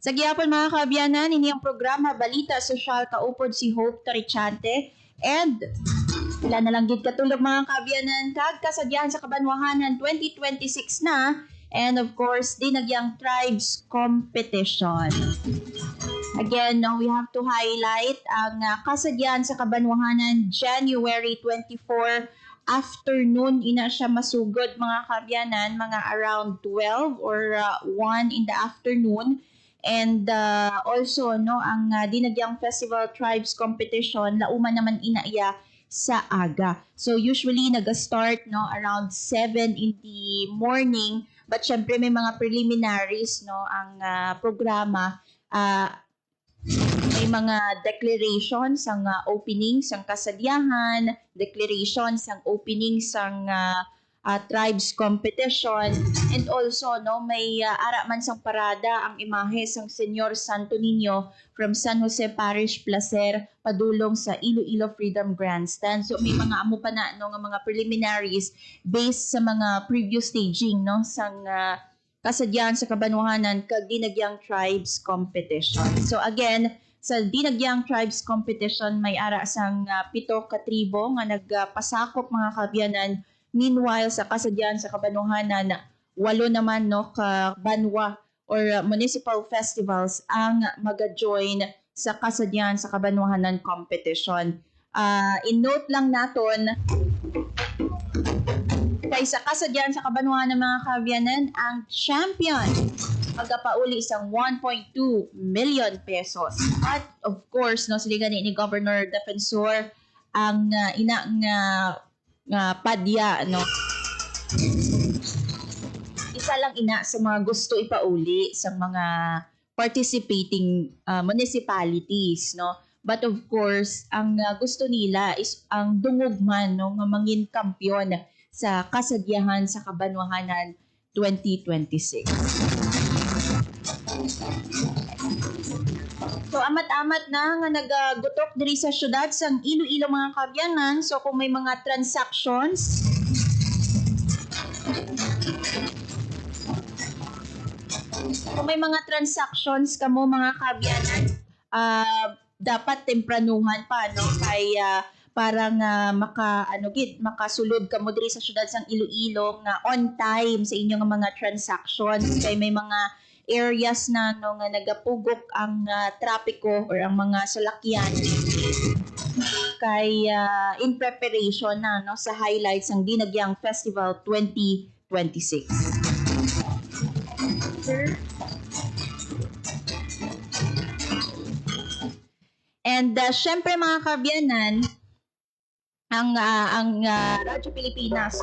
Sa gihapon mga kaabyanan, ini ang programa Balita Sosyal kaupod si Hope Torichante and ilan na lang gid katulog mga kaabyanan kag kasadyahan sa Kabanwahanan 2026 na and of course Dinagyang Tribes Competition. Again, we have to highlight ang kasadyahan sa Kabanwahanan January 24 afternoon ina siya masugod mga kaabyanan, mga around 12 or 1 in the afternoon. And also ang Dinagyang Festival Tribes Competition lauman naman inaiya sa aga. So usually nag-start around 7 in the morning, but syempre may mga preliminaries ang programa. May mga declarations ang openings ang kasadyahan, declarations ang openings ang tribes competition, and also may ara man sang parada ang imahe sang Senyor Santo Niño from San Jose Parish Placer padulong sa Iloilo Freedom Grandstand. So may mga amo pa na nga mga preliminaries based sa mga previous staging sang kasadyahan sa Kabanwahanan kag Dinagyang Tribes Competition. So again, sa Dinagyang Tribes Competition may ara sang 7 ka tribo nga nagpasakop mga kaabyanan. Meanwhile, sa kasadyahan sa Kabanwahanan, 8 naman ka banwa or municipal festivals ang mag-join sa kasadyahan sa Kabanwahanan competition. In-note lang naton, kay sa kasadyahan sa Kabanwahanan mga kaabyanan, ang champion magapauli isang 1.2 million pesos. At of course, sila ni Governor Defensor ang padya, isa lang ina sa mga gusto ipauli sa mga participating municipalities, but of course ang gusto nila is ang dungugman nga mangin kampiyon sa kasadyahan sa Kabanwahanan 2026. So amat-amat na nga nagagutok diri sa syudad sang Iloilo mga kaabyanan. So kung may mga transactions kamo mga kaabyanan, dapat tempranuhan pa kay para nga makasulod kamo diri sa syudad sang Iloilo nga on time sa inyong mga transactions kay may mga areas na nga nagapugok ang trapiko or ang mga salakyan kay in preparation na sa highlights ng Dinagyang Festival 2026. And syempre mga kaabyanan, ang Radyo Pilipinas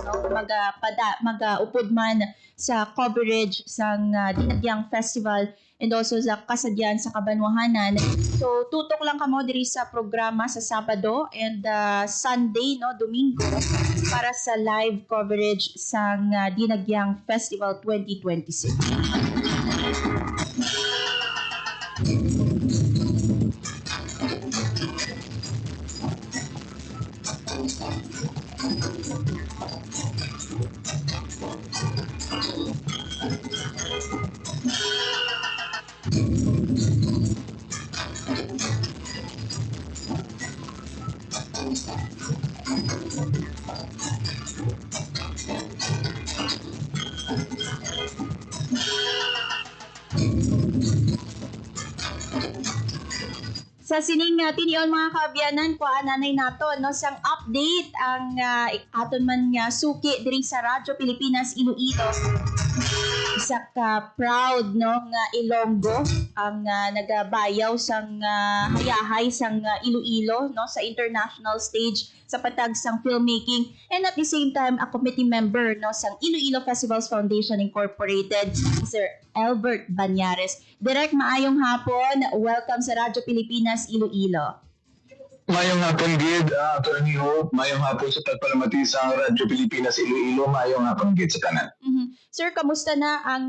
mag-upod man sa coverage sang Dinagyang Festival and also sa kasadyahan sa Kabanwahanan. So tutok lang kamo diri sa programa sa Sabado and Sunday, Domingo, para sa live coverage sang Dinagyang Festival 2026. Sa sining tinion mga kaabyanan, nanay nato sang update ang aton man nga suki diri sa Radyo Pilipinas Iloilo. Isa ka proud nga Ilonggo ang nagabayaw sang hayahay sang Iloilo sa international stage sa patag sang filmmaking, and at the same time a committee member sang Iloilo Festivals Foundation Incorporated, Sir Albert Banyares. Direk, maayong hapon. Welcome sa Radyo Pilipinas Iloilo. Mayong hapon, Gid, Attorney Hope. Mayong hapon sa pagpalamati sa Radyo Pilipinas Iloilo. Mayong hapon, Gid, sa tanan. Sir, kamusta na ang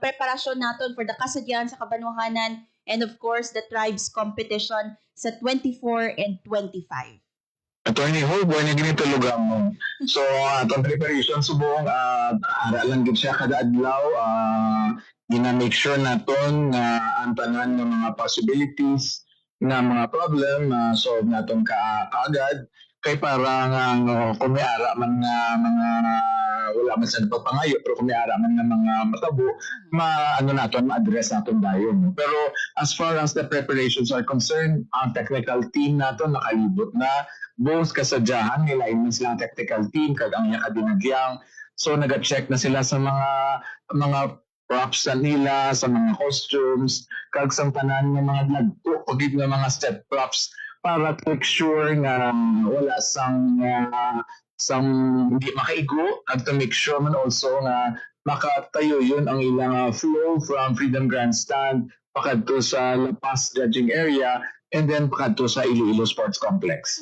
preparasyon natin for the Kasadyan sa Kabanwahanan and of course the Tribes Competition sa 24 and 25? Attorney Hope, wala ganito lugar mo. So, atong preparation subong, aralan gid siya kada adlaw. Gina-make sure naton na ang tanan ng mga possibilities na mga problem solve naton kaagad kay para nga kung may ara man nga mga wala man sa pagpangayo pero kung may ara man nga mga matabo naton ma-address naton dayon. Pero as far as the preparations are concerned, ang technical team naton nakalibot na both kasadyahan nila man silang technical team kag ang iya kadinagyang, so naga-check na sila sa mga props na nila, sa mga costumes, kag sa tanan ng mga lagpo, pagid ng mga step props para to make sure nga wala sang hindi makaigo, at to make sure man also nga makatayo yun ang ilang flow from Freedom Grandstand pakadto sa La Paz judging area and then pakadto sa Iloilo Sports Complex.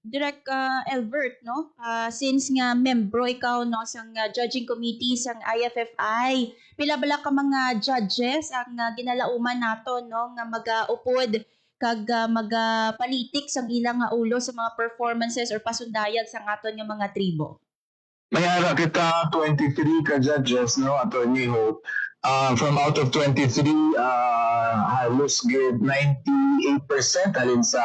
Direct Elbert, no? Since nga membro ikaw no sang judging committee sang IFFI, pila bala ka mga judges ang ginalauman nato no nga magaupod kag magapalitik sang ilang ulo sa mga performances or pasundayag sang aton nga mga tribo? Mayara kita 23 ka judges, no, Attorney Hope. From out of 23, halos good 98% alin sa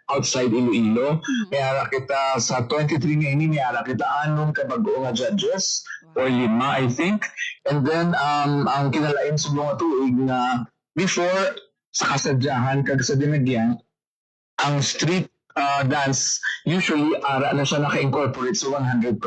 outside Iloilo. Mayara kita sa 23 ngayon, mayara kita 6 ka bago nga judges or 5 I think. And then ang kinalain sa mga tuig na before sa kasadyahan kag sa dinagyan, ang street dance usually ara na siya naka-incorporate sa 100%.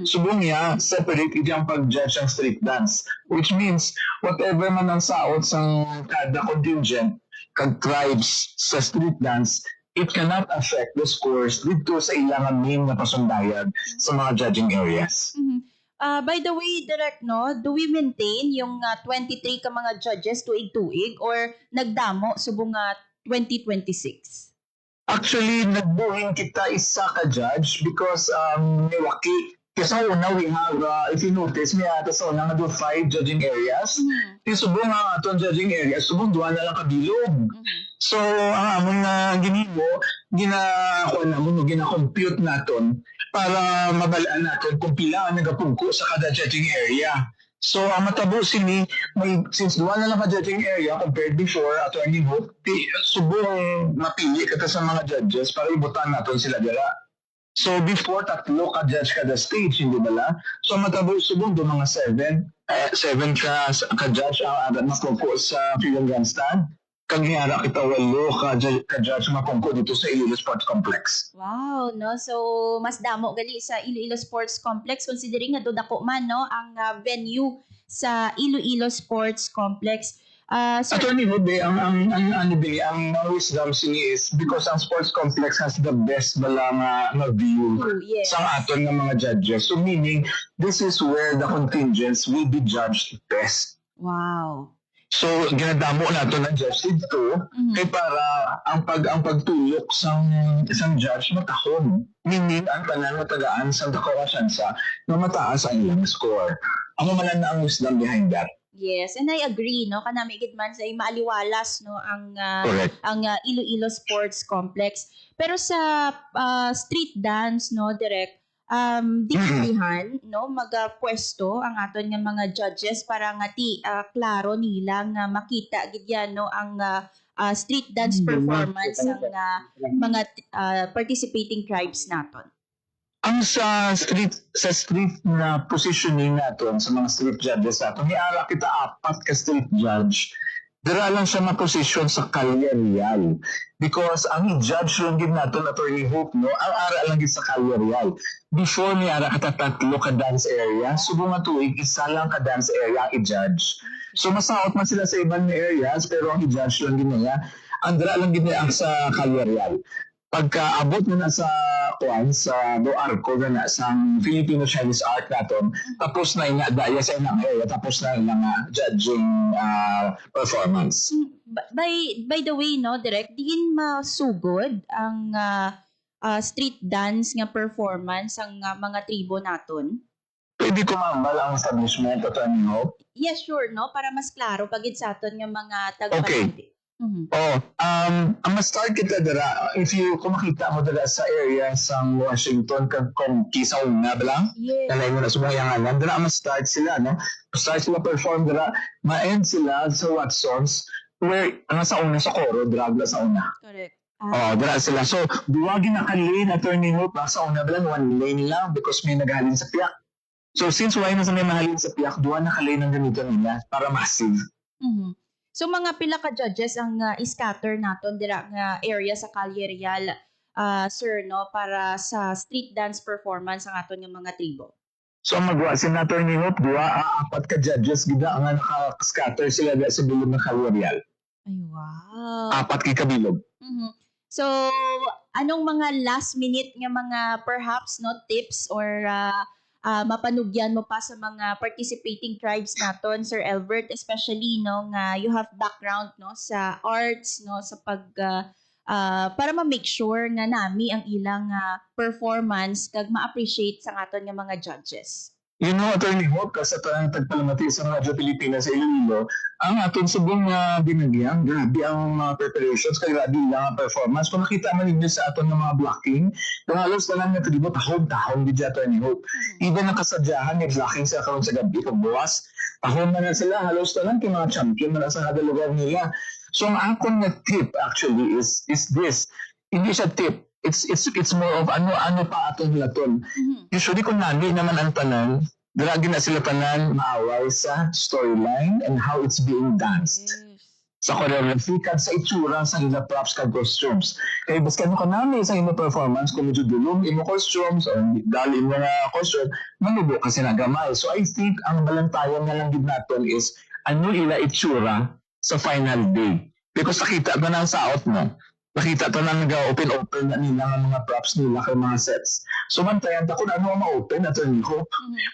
Subong niya, separate iyang pag-judge ang street dance. Which means, whatever man ang saot sa kada contingent, kag tribes sa street dance, it cannot affect the scores dito sa ilang main na pasundayag sa mga judging areas. By the way, Direk, no, do we maintain yung 23 ka mga judges tuig-tuig or nagdamo subong 2026? Actually, nagbuhin kita isa ka judge because niwaki. Kasi una, we have, if you notice, may ata sa una nga do 5 judging areas. Subong nga itong judging areas, subong 2 na lang kabilog. So, ang amon na ginimo, gina-compute naton para mabalaan naton kung pila ang nagapungko sa kada judging area. So, ang matabo sini, since 2 na lang ka-judging area compared before, Attorney Hope, subong mapili kita sa mga judges para ibutan naton sila dala. So, before, 3 ka-judge kada stage, hindi ba? So, matabo subong do mga 7 ka-judge ang mapungko sa Freedom Grandstand. Kagyara kita 8 ka-judge mapungko dito sa Iloilo Sports Complex. Wow, no? So, mas damo gali sa Iloilo Sports Complex considering nga dako man no ang venue sa Iloilo Sports Complex. Attorney Hobe, ang wisdom sini is because ang sports complex has the best bala nga view sa aton ng mga judges. So meaning, this is where the contingents will be judged best. Wow. So, ginadamo nato ng judge dito kay para ang pagtulok sang isang judge matahon. Meaning, ang tanan matagaan sa dakawa siyansa na mataas ang ilang score. Ang mamalan na ang wisdom behind that. Yes, and I agree no kanami gid man sa maaliwalas no ang Iloilo Sports Complex. Pero sa street dance no direct diklihan no magapwesto ang aton nga mga judges para nga klaro nila nga makita gid yan no ang street dance performance ng mga participating tribes naton. Ang sa street na positioning naton sa mga street judges naton, niara kita 4 ka street judge. Dira lang siya ma-position sa Kalye Real. Because ang i-judge lang gid naton, Attorney Hope, no, ang ara lang gid sa Kalye Real. Before niara kita 3 ka dance area, subong nga tuig isa lang ka dance area ang i-judge. So masaot man sila sa ibang areas pero ang i-judge lang gid niya. Ang dira lang gid niya ang sa Kalye Real. Pagkaabot na sa kuan sa do arko na sa Filipino-Chinese art naton. Tapos na nga daya sa ilang area, tapos na ilang judging performance. By the way, no, Direk, diin masugod ang street dance nga performance ang mga tribo naton? Pwede ko mambal ang establishment at ano? Yes, sure, no? Para mas klaro pagid sa aton nga mga taga Okay. Ang start kita dira, if you kung makita mo dira sa area sa Washington kung kisaw nga lang, kalay mo na sumayangan, dira ma-start sila, no? Start sila perform dira, ma-end sila sa Watsons, where ang sa una sa Coro, drag sa una. Correct. Dira sila. So, duwagin na ka-lane, Attorney Hope, sa una ba lang, one lane lang because may naghalin sa piyak. So, since why na sa may mahalin sa piyak, duwa na ka-lane ang ganito nila para massive. So mga pila ka judges ang scatter naton dira nga area sa Calle Real, sir, no, para sa street dance performance ang aton nga mga tribo. So magwa si Attorney Hope, apat ka judges gida ang naka-scatter sila sa bilog ng Calle Real. Ay, wow. Apat kay kabilog. So anong mga last minute nga mga perhaps no tips or mapanugyan mo pa sa mga participating tribes naton, Sir Elbert, especially no nga you have background no sa arts, no, sa para ma-make sure nga nami ang ilang performance kag ma-appreciate sa aton nga mga judges. You know, Attorney Hope, kasi tagpalamati sa Radyo Pilipinas sa Iloilo, ang aton subong binagyan, grabe ang mga preparations, kaya grabe lang ang performance. Kung nakita man ninyo sa aton ng mga blocking, kung halos na lang na tribo, tahon di Attorney Hope. Even ang kasadyahan, may blocking sa karon sa gabi, kung buwas, tahon na sila, halos na lang kay mga champion na sa kada lugar nila. So ang akong na tip actually is this. Hindi siya tip. It's more of ano pa atong laton. Usually kung nani naman ang tanan, dragi na sila tanan maaway sa storyline and how it's being danced. Sa choreography kag sa itsura sa ila props kag costumes. Kaya bas kano kanami sa imo performance kung medyo dulong imo costumes o dali mo nga costume, manubo kasi nagamay. So I think ang balantayan nga lang gid naton is ano ila itsura sa final day. Because nakita ko na ang saot mo. Nakita to na nag-open na nila ng mga props nila kay mga sets. So mantayan ta kung ano ang ma-open at Attorney Hope.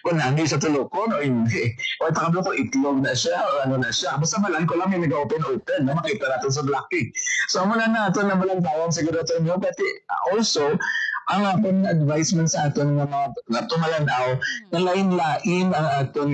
Kung nandi sa tulokon o hindi. O takablo ko itlog na siya o ano na siya. Basta malan ko lang may nag-open na makita natin sa blocking. So mula na ito na malantayan siguro Attorney Hope. But also, ang akong advisement sa aton nga mga tumalandaw na lain-lain ang aton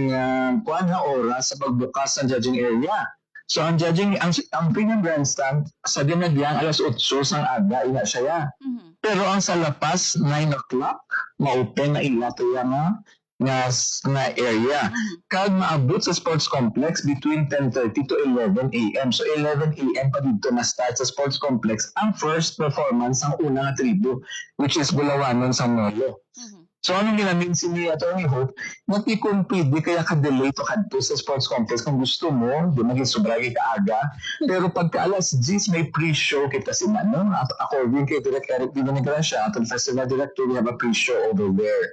kuan nga oras sa pagbukas ng judging area. So ang judging, ang premium grandstand sa dinagyang alas 8 sang aga ina siya. Pero ang sa lapas 9 o'clock ma-open na ila to nga area. Kag maabot sa sports complex between 10:30 to 11 a.m. So 11 a.m. pa dito na start sa sports complex ang first performance ng unang tribo, which is Bulawanon sa Molo. So anong ginamin si Attorney Hope, kung pwede kaya ka-delay to kadto sa sports complex kung gusto mo, di maging sobragi kaaga. Pero pagka alas 10 may pre-show kita si Manong. According kay Direk Eric Di Bonigracia, atong festival director, we have a pre-show over there.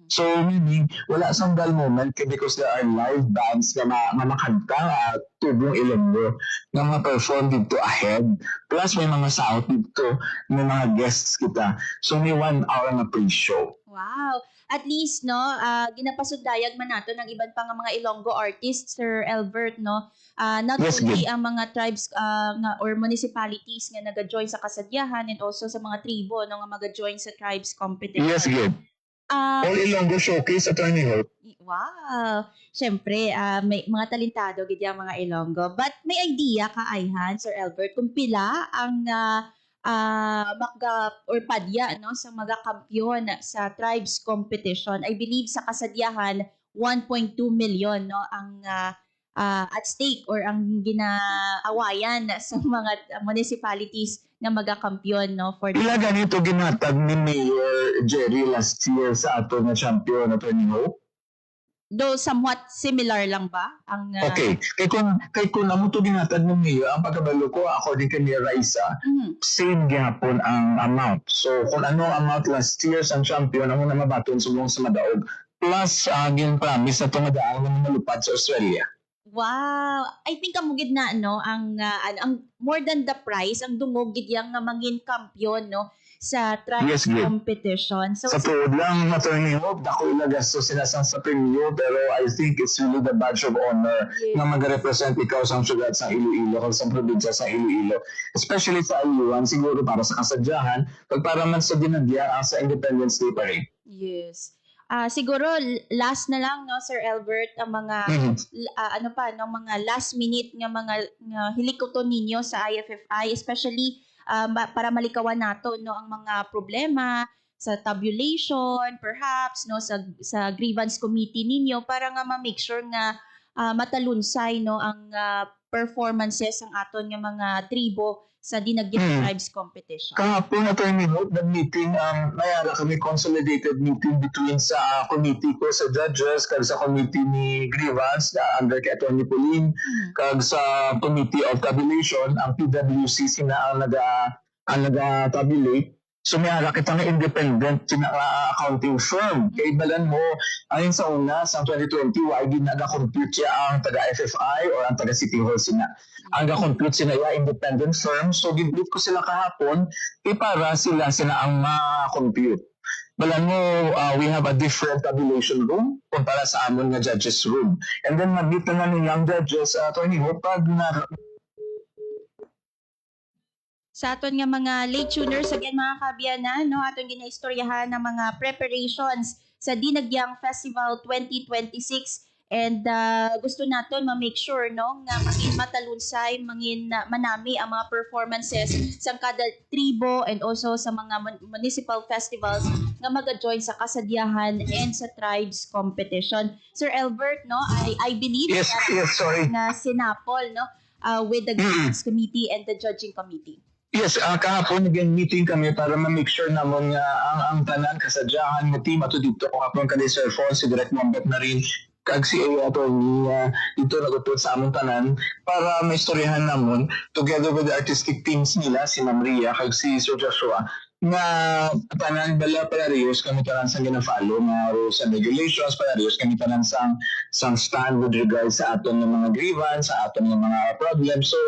So meaning, wala sang dull moment because there are live bands na makanta tubong Ilonggo na ma-perform dito ahead. Plus may mga sound dito, may mga guests kita. So may 1 hour na pre-show. Wow. At least, no, ginapasundayag man nato ng iban pa nga mga Ilonggo artists, Sir Elbert, no? Not only ang mga tribes or municipalities nga naga-join sa kasadyahan and also sa mga tribo no, nga maga-join sa tribes competition. Yes, good. All Ilonggo showcase, Attorney Hope. Wow. Siyempre, may mga talentado gid yung mga Ilonggo. But may idea ka, Ayhan, Sir Elbert, kung pila ang padya no sa mga kampiyon sa tribes competition. I believe sa kasadyahan 1.2 million no ang at stake or ang ginaawayan sa mga municipalities na magakampiyon no for Pila ganito ginatag ni Mayor Jerry last year sa ato na champion Attorney Hope? Though somewhat similar lang ba ang Okay, kay kun amo to ginatag ng Mayor, ang pagkabalo ko according kay Mayor Raisa, same gyapon ang amount. So kung ano ang amount last year ang champion amo na mabaton subong sa madaog plus gin promise na tumadaang na malupad sa Australia. Wow, I think ang na no ang more than the price ang dungog gid yang nga mangin kampiyon no sa tribes Yes, good. competition. So Sa tuod lang, Attorney Hope, dako ilagas to sinasang sa premyo, pero I think it's really the badge of honor na mag-represent ikaw sa syudad sa Iloilo, o sa probinsya sa Iloilo. Especially sa Iloan, siguro para sa kasadyahan, para man sa dinadya sa Independence Day Parade. yes. Siguro last na lang no Sir Albert ang mga mga last minute nga mga hilikoton ninyo sa IFFI, especially para malikawan nato no ang mga problema sa tabulation perhaps no sa grievance committee ninyo para nga ma-make sure nga matalunsay no ang performances ang aton nga mga tribo sa Dinagyang Tribes Competition. Kahapon, Attorney Hope, nag-meeting, mayara kami consolidated meeting between sa committee ko sa judges, kag sa committee ni Grievance, under kay Attorney Pauline, kag sa committee of tabulation, ang PWC sina ang naga-tabulate. So mayara kita ng independent accounting firm. Kaya balan mo, ayon sa una, sa 2020, wag din nag-compute siya ang taga-FFI or ang taga-City Hall sina. Ang nag-compute sila independent firm. So giblit ko sila kahapon, para sila ang ma-compute. Balan mo, we have a different tabulation room kumpara sa amon nga judges room. And then mag-meet na nilang judges, Attorney Hope, pag sa aton nga mga late tuners again mga kabyanan no aton ginaistoryahan ng mga preparations sa Dinagyang Festival 2026 and gusto naton ma-make sure no nga mangin matalunsay mangin manami ang mga performances sa kada tribo and also sa mga municipal festivals nga maga-join sa kasadyahan and sa tribes competition. Sir Albert no I believe na sinapol no with the grievance committee and the judging committee. Yes, kahapon again meeting kami para ma-make sure naman nga ang tanan kasadyahan nga team ato dito kahapon kay Sir Fons, si Direk Mambet na rin kag si attorney dito nagutod sa among tanan para maistoryahan namon together with the artistic teams nila si Ma'am Ria kag si Sir Joshua nga tanan bala parehas kami tanan sang gina-follow nga rules and regulations, parehas kami tanan sang stand with regards sa aton nga mga grievance, sa aton nga mga problems. So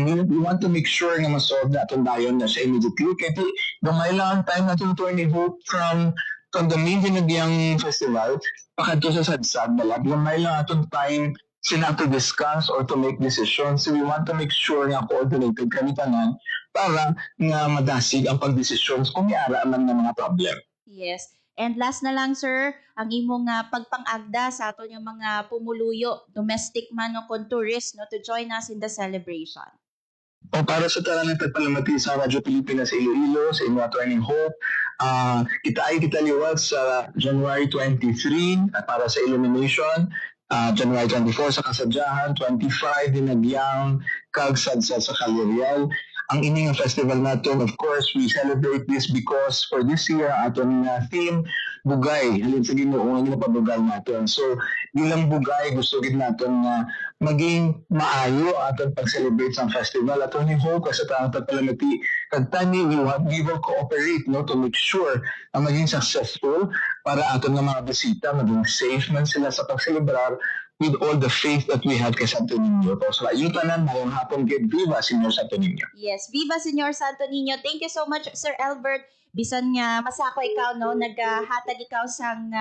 we want to make sure nga ma-solve natin dayon na siya immediately. Kaya gamay lang ang time natin to Hope from the main Dinagyang Festival pakadto sa sadsad balag. Gamay lang atong time sila to discuss or to make decisions. So we want to make sure nga coordinated kami tanan para nga madasig ang pagdesisyon kung iara man ng mga problem. Yes. And last na lang, sir, ang imong pagpang-agda sa aton yung mga pumuluyo, domestic man o tourist, no, to join us in the celebration. O para sa tanan ng pagpalamati sa Radyo Pilipinas sa Iloilo, sa inyo Attorney Hope, kita liwat sa January 23 para sa illumination, January 24 sa Kasadyahan, 25 Dinagyang Kagsadsa sa Calerial. Ang ining festival natin, of course, we celebrate this because for this year, aton theme, bugay. Halin sa Ginoo, ang pabugal natin. So, bilang bugay, gusto gid natin na maging maayo aton pag-celebrate sa festival. Aton ni Hope, kasi taong pagpalamati, kagtani, we will cooperate to make sure na maging successful para aton ng mga bisita, maging safe man sila sa pag-celebrar with all the faith that we have kay Santo Niño. So, ayun tanan, mayroong hapon kay Viva, Senyor Santo Niño. Yes, Viva, Senyor Santo Niño. Thank you so much, Sir Albert. Bisan nga, masako ikaw, no? Naghatag ikaw sang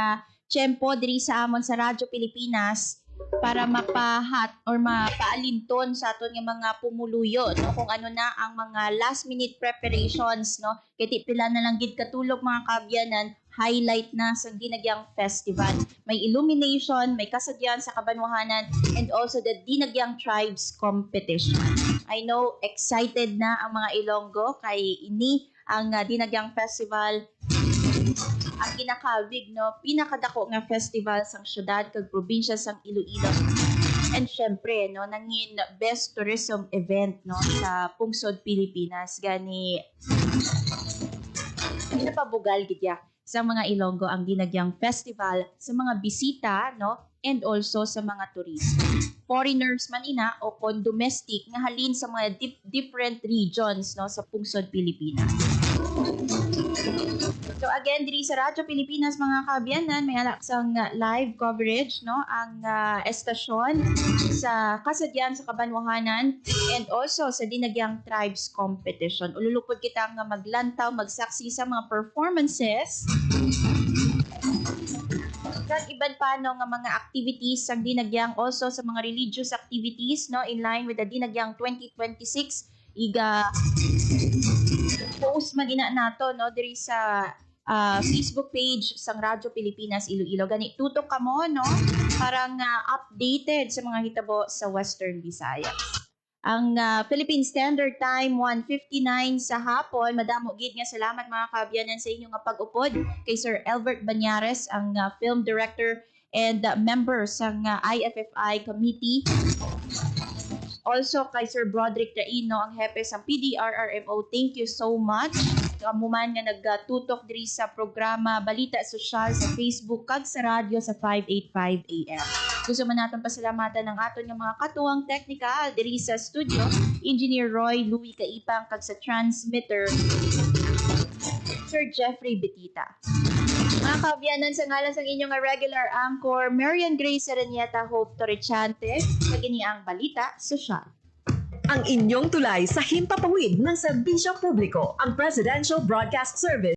tiyempo diri sa amon sa Radyo Pilipinas para mapahat or mapaalinton sa aton nga mga pumuluyo, no? Kung ano na ang mga last-minute preparations, no? Kaya pila na lang gid katulog mga kabyanan, highlight na sa Dinagyang Festival. May illumination, may kasadyan sa Kabanwahanan, and also the Dinagyang Tribes Competition. I know, excited na ang mga Ilonggo kay ini ang Dinagyang Festival ang kinakawig, no? Pinakadako nga festival sang syudad kag probinsya sang Iloilo. And syempre, no, nangin best tourism event, no, sa pungsod Pilipinas. Gani napabugal gidya sa mga Ilonggo ang Dinagyang Festival sa mga bisita, no, and also sa mga turista. Foreigners man ina o kon domestic nga halin sa mga different regions, no, sa pungsod Pilipinas. So again, diri sa Radyo Pilipinas mga kaabyanan, may alak sang live coverage no ang estasyon sa kasadyan sa Kabanwahanan and also sa Dinagyang Tribes Competition. Ululupod kita nga maglantaw, magsaksi sa mga performances kag iban pa no nga mga activities sang Dinagyang, also sa mga religious activities no in line with the Dinagyang 2026. Iga post man ina nato no diri sa Facebook page sang Radyo Pilipinas Iloilo. Gani tutok ka mo no parang updated sa mga hitabo sa Western Visayas. Ang Philippine Standard Time 1:59 sa hapon. Madamo gid nga salamat mga kaabyanan sa inyong pag-upod kay Sir Albert Banyares, ang film director and member sang IFFI committee. Also kay Sir Broderick Traino, ang hepe sa PDRRMO. Thank you so much. Kamuman nga nagtutok diri sa programa Balita Sosyal sa Facebook kag sa radyo sa 585 AM. Gusto man naton pasalamatan ng aton nga mga katuwang technical diri sa studio, Engineer Roy Louie Kaipang kag sa transmitter Sir Jeffrey Betita. Mga kaabyanan, sa ngalan sa inyong regular anchor, Marian Grace Aranieta Hope Torrechante, kagini ang Balita Sosyal. Ang inyong tulay sa himpapawid ng serbisyo publiko, ang Presidential Broadcast Service.